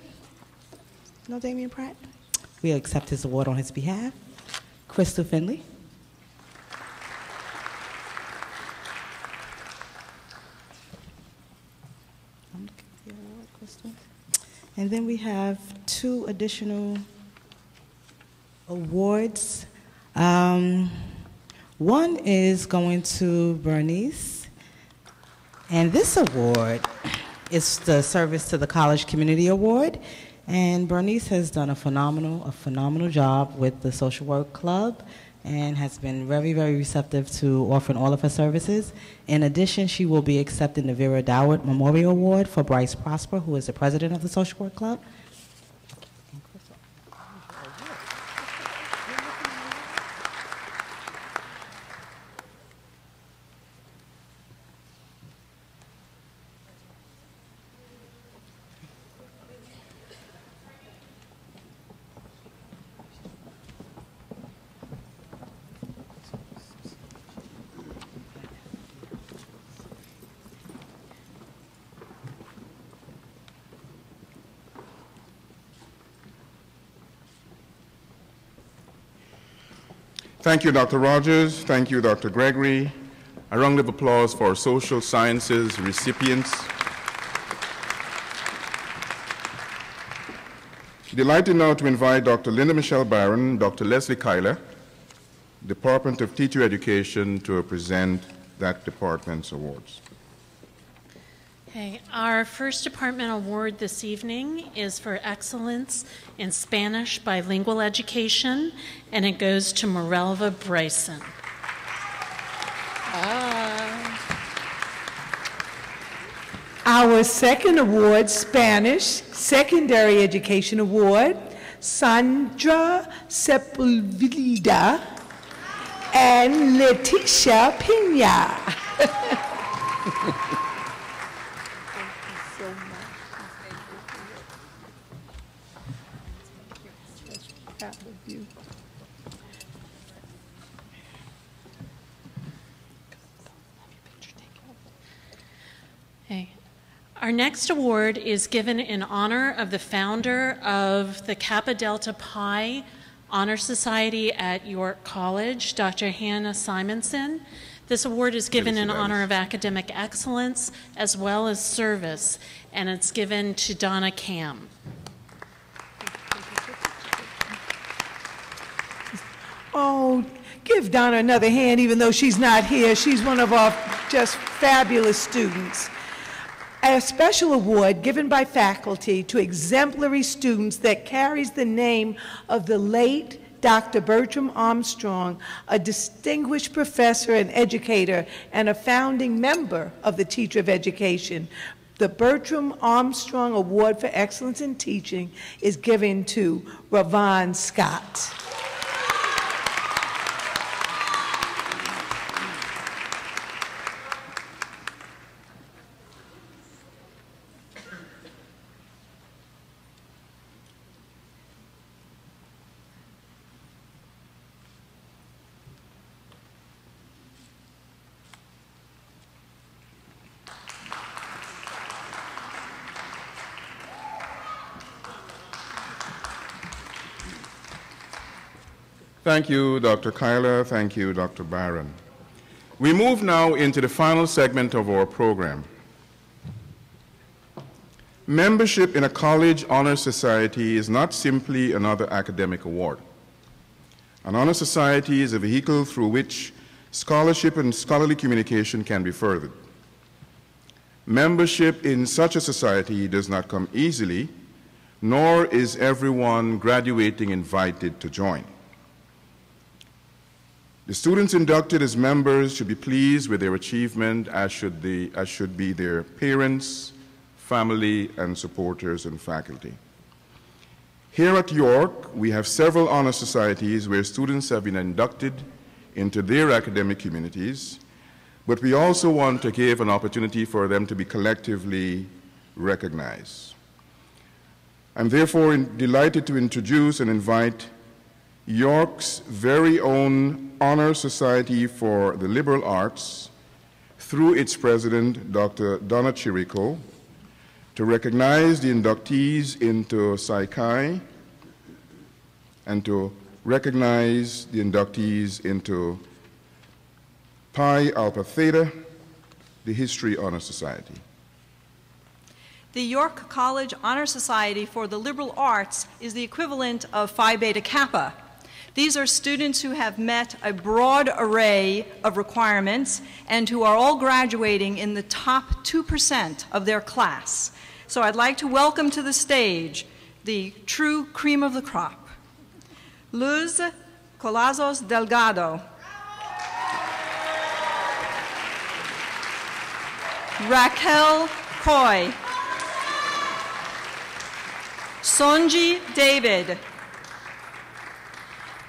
No Damien Pratt? We accept his award on his behalf. Crystal Finley. And then we have two additional awards. One is going to Bernice, and this award is the Service to the College Community Award. And Bernice has done a phenomenal job with the Social Work Club and has been very, very receptive to offering all of her services. In addition, she will be accepting the Vera Doward Memorial Award for Bryce Prosper, who is the president of the Social Work Club. Thank you, Dr. Rogers. Thank you, Dr. Gregory. A round of applause for social sciences recipients. Delighted now to invite Dr. Linda Michelle Barron, Dr. Leslie Kyler, Department of Teacher Education, to present that department's awards. Okay, our first department award this evening is for excellence in Spanish bilingual education, and it goes to Morelva Bryson. Our second award, Spanish Secondary Education Award, Sandra Sepulveda and Leticia Pina. Okay. Our next award is given in honor of the founder of the Kappa Delta Pi Honor Society at York College, Dr. Hannah Simonson. This award is given in honor of academic excellence as well as service, and it's given to Donna Cam. Oh, give Donna another hand, even though she's not here. She's one of our just fabulous students. A special award given by faculty to exemplary students that carries the name of the late Dr. Bertram Armstrong, a distinguished professor and educator and a founding member of the Teacher of Education. The Bertram Armstrong Award for Excellence in Teaching is given to Ravon Scott. Thank you, Dr. Kyler. Thank you, Dr. Barron. We move now into the final segment of our program. Membership in a college honor society is not simply another academic award. An honor society is a vehicle through which scholarship and scholarly communication can be furthered. Membership in such a society does not come easily, nor is everyone graduating invited to join. The students inducted as members should be pleased with their achievement, as should be their parents, family, and supporters and faculty. Here at York, we have several honor societies where students have been inducted into their academic communities, but we also want to give an opportunity for them to be collectively recognized. I'm therefore delighted to introduce and invite York's very own Honor Society for the Liberal Arts, through its president, Dr. Donna Chirico, to recognize the inductees into Psi Chi and to recognize the inductees into Pi Alpha Theta, the History Honor Society. The York College Honor Society for the Liberal Arts is the equivalent of Phi Beta Kappa. These are students who have met a broad array of requirements and who are all graduating in the top 2% of their class. So I'd like to welcome to the stage the true cream of the crop. Luz Colazos Delgado. Raquel Coy. Sonji David.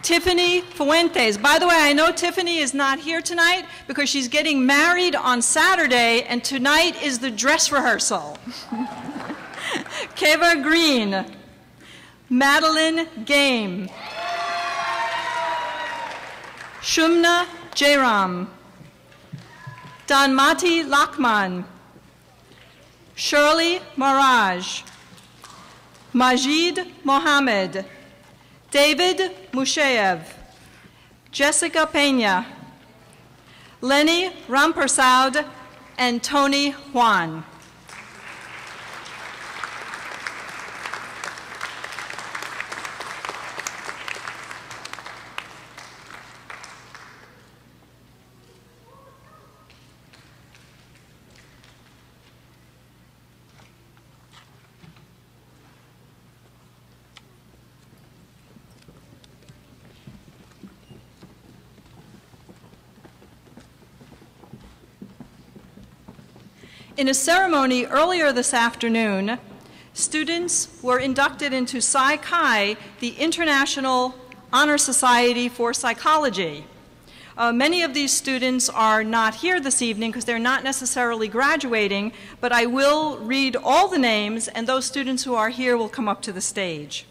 Tiffany Fuentes. By the way, I know Tiffany is not here tonight because she's getting married on Saturday, and tonight is the dress rehearsal. Keva Green. Madeline Game. Shumna Jairam. Danmati Lakman. Shirley Maraj. Majid Mohammed. David Musheyev. Jessica Peña, Lenny Rampersad, and Tony Juan. In a ceremony earlier this afternoon, students were inducted into Psi Chi, the International Honor Society for Psychology. Many of these students are not here this evening because they're not necessarily graduating, but I will read all the names, and those students who are here will come up to the stage.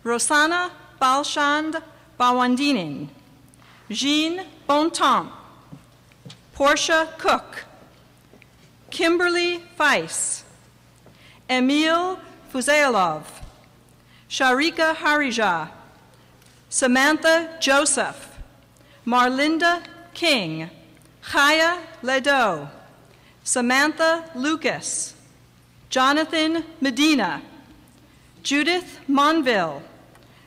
Rosanna Balchand Bawandinin, Jean Bontemps, Portia Cook, Kimberly Weiss, Emil Fuzailov, Sharika Harija, Samantha Joseph, Marlinda King, Chaya Ledo, Samantha Lucas, Jonathan Medina, Judith Monville,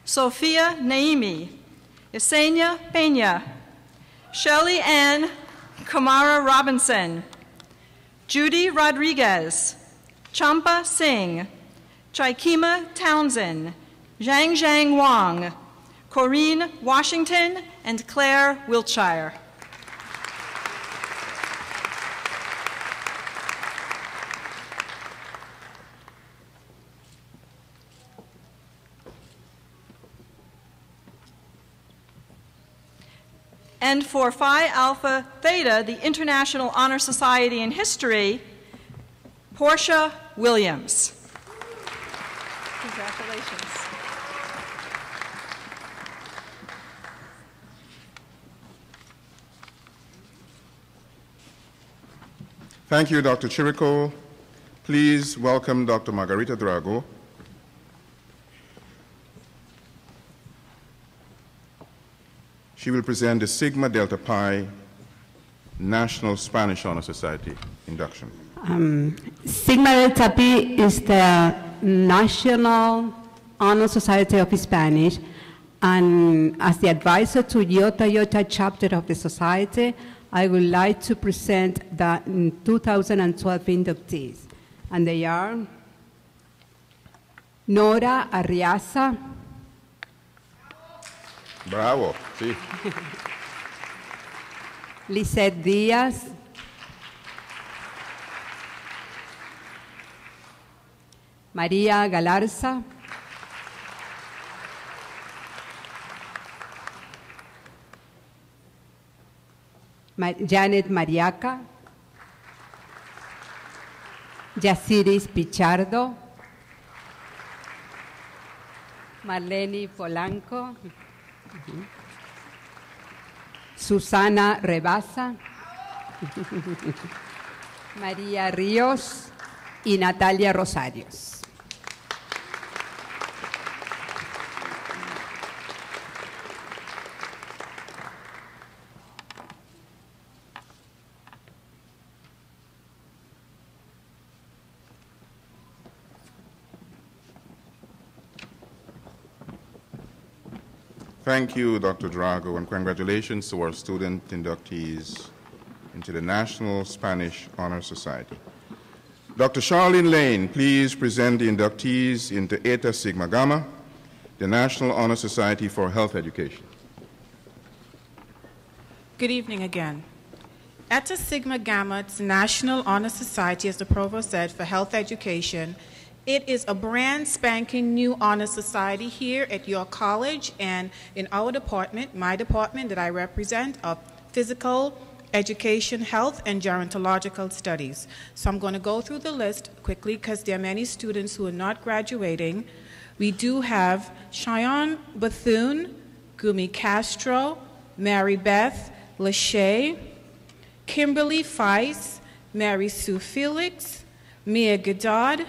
Sophia Naimi, Yesenia Peña, Shelley Ann Kamara Robinson, Judy Rodriguez, Champa Singh, Chaikima Townsend, Zhang Wang, Corinne Washington, and Claire Wiltshire. And for Phi Alpha Theta, the International Honor Society in History, Portia Williams. Congratulations. Thank you, Dr. Chirico. Please welcome Dr. Margarita Drago. She will present the Sigma Delta Pi National Spanish Honor Society induction. Sigma Delta Pi is the National Honor Society of Spanish, and as the advisor to Iota chapter of the society, I would like to present the 2012 inductees, and they are Nora Arriaza. Bravo, sí. Lisette Díaz, María Galarza, Janet Mariaca, Yaciris Pichardo, Marlene Polanco, Susana Rebasa, María Ríos y Natalia Rosarios. Thank you, Dr. Drago, and congratulations to our student inductees into the National Spanish Honor Society. Dr. Charlene Lane, please present the inductees into Eta Sigma Gamma, the National Honor Society for Health Education. Good evening again. Eta Sigma Gamma's National Honor Society, as the Provost said, for Health Education. It is a brand spanking new honor society here at York College and in our department, my department that I represent, of Physical Education, Health, and Gerontological Studies. So I'm going to go through the list quickly because there are many students who are not graduating. We do have Cheyenne Bethune, Gumi Castro, Mary Beth Lachey, Kimberly Feiss, Mary Sue Felix, Mia Godard,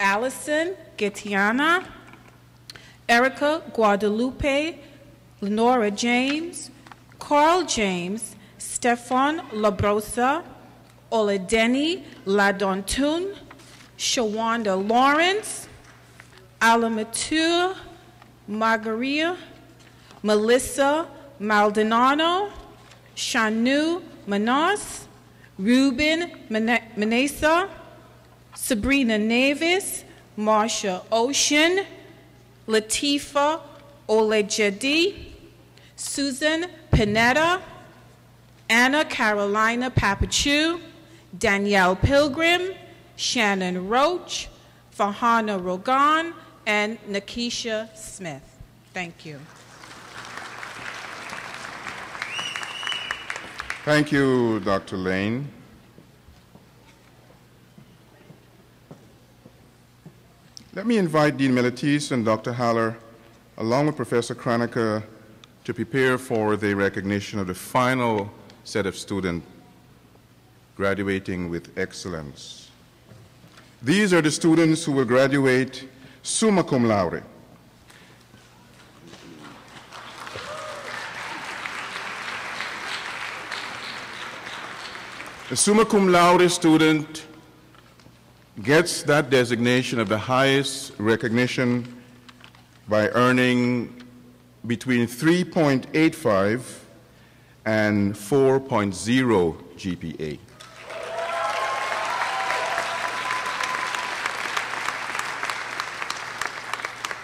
Allison Getiana, Erica Guadalupe, Lenora James, Carl James, Stefan Labrosa, Oladeni Ladontun, Shawanda Lawrence, Alamatua Margaria, Melissa Maldonado, Shanu Manos, Ruben Manesa, Sabrina Navis, Marsha Ocean, Latifa Olejedi, Susan Panetta, Anna Carolina Papachu, Danielle Pilgrim, Shannon Roach, Fahana Rogan, and Nakisha Smith. Thank you. Thank you, Dr. Lane. Let me invite Dean Militis and Dr. Haller, along with Professor Kranecker, to prepare for the recognition of the final set of students graduating with excellence. These are the students who will graduate summa cum laude. The summa cum laude student gets that designation of the highest recognition by earning between 3.85 and 4.0 GPA.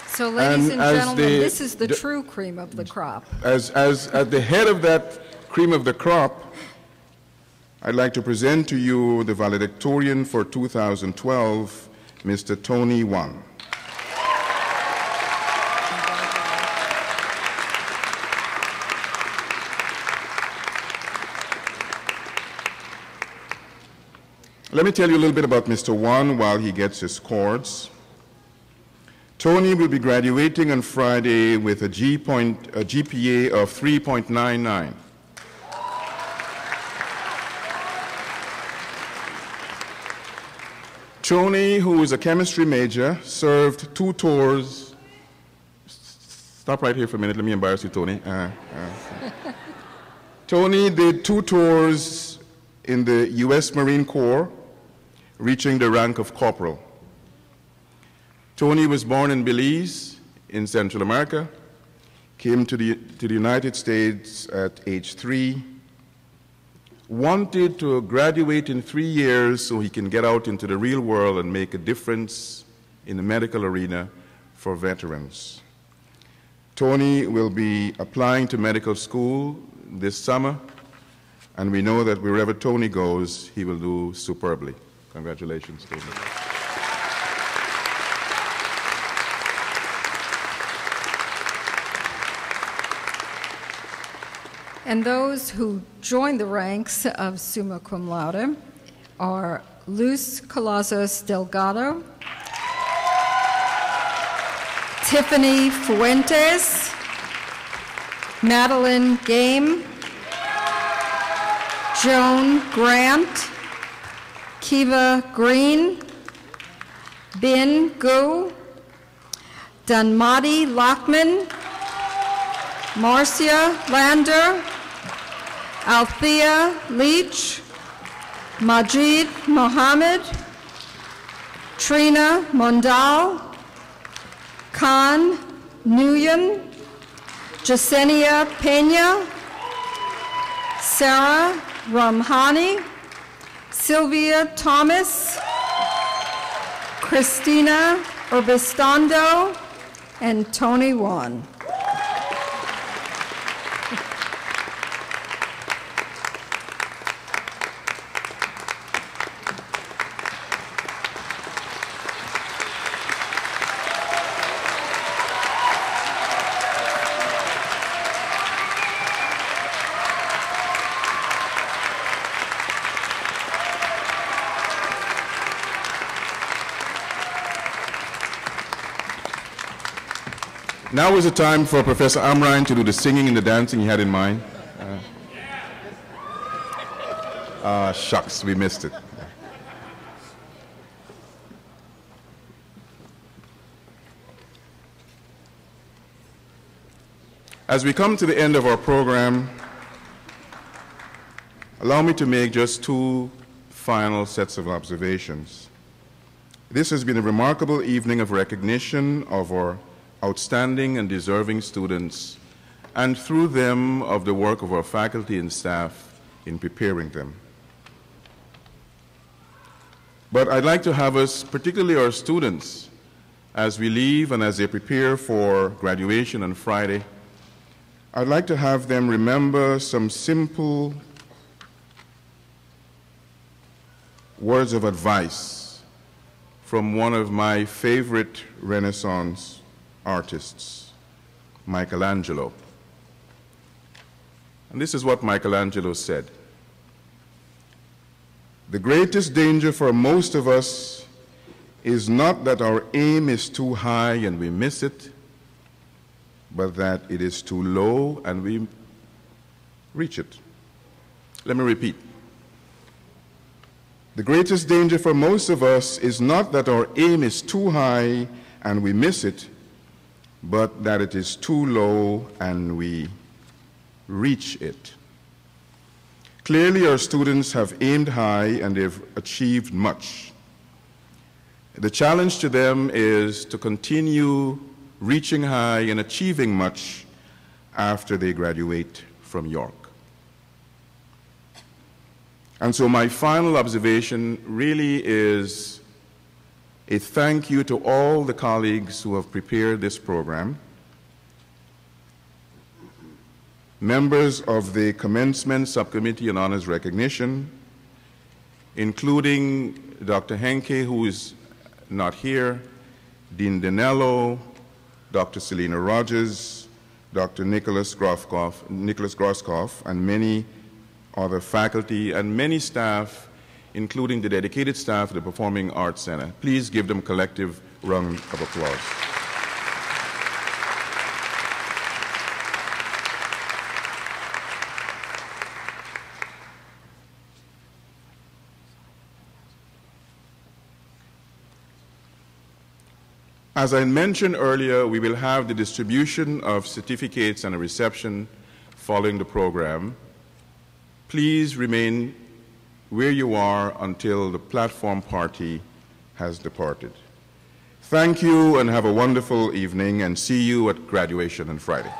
So, ladies and gentlemen, this is the true cream of the crop. As at the head of that cream of the crop, I'd like to present to you the valedictorian for 2012, Mr. Tony Wang. Let me tell you a little bit about Mr. Wang while he gets his cords. Tony will be graduating on Friday with a GPA of 3.99. Tony, who is a chemistry major, served 2 tours. Stop right here for a minute. Let me embarrass you, Tony. Tony did 2 tours in the U.S. Marine Corps, reaching the rank of corporal. Tony was born in Belize in Central America, came to the United States at age 3, wanted to graduate in 3 years so he can get out into the real world and make a difference in the medical arena for veterans. Tony will be applying to medical school this summer, and we know that wherever Tony goes, he will do superbly. Congratulations, Tony. And those who join the ranks of summa cum laude are Luz Colazos Delgado, Tiffany Fuentes, Madeline Game, Joan Grant, Kiva Green, Bin Gu, Dunmati Lockman, Marcia Lander, Althea Leach, Majid Mohammed, Trina Mondal, Khan Nguyen, Jasenia Pena, Sarah Ramhani, Sylvia Thomas, Christina Urbistando, and Tony Wan. Now is the time for Professor Amrine to do the singing and the dancing he had in mind. Shucks, we missed it. As we come to the end of our program, Allow me to make just two final sets of observations. This has been a remarkable evening of recognition of our outstanding and deserving students, and through them of the work of our faculty and staff in preparing them. But I'd like to have us, particularly our students, as we leave and as they prepare for graduation on Friday, I'd like to have them remember some simple words of advice from one of my favorite Renaissance artists, Michelangelo. And this is what Michelangelo said: "The greatest danger for most of us is not that our aim is too high and we miss it, but that it is too low and we reach it." Let me repeat. The greatest danger for most of us is not that our aim is too high and we miss it, but that it is too low and we reach it. Clearly, our students have aimed high and they've achieved much. The challenge to them is to continue reaching high and achieving much after they graduate from York. And so my final observation really is a thank you to all the colleagues who have prepared this program, members of the Commencement Subcommittee on Honors Recognition, including Dr. Henke, who is not here, Dean Dinello, Dr. Selena Rogers, Dr. Nicholas Groskopf, and many other faculty and many staff, including the dedicated staff of the Performing Arts Center. Please give them a collective round of applause. As I mentioned earlier, we will have the distribution of certificates and a reception following the program. Please remain where you are until the platform party has departed. Thank you and have a wonderful evening, and see you at graduation on Friday.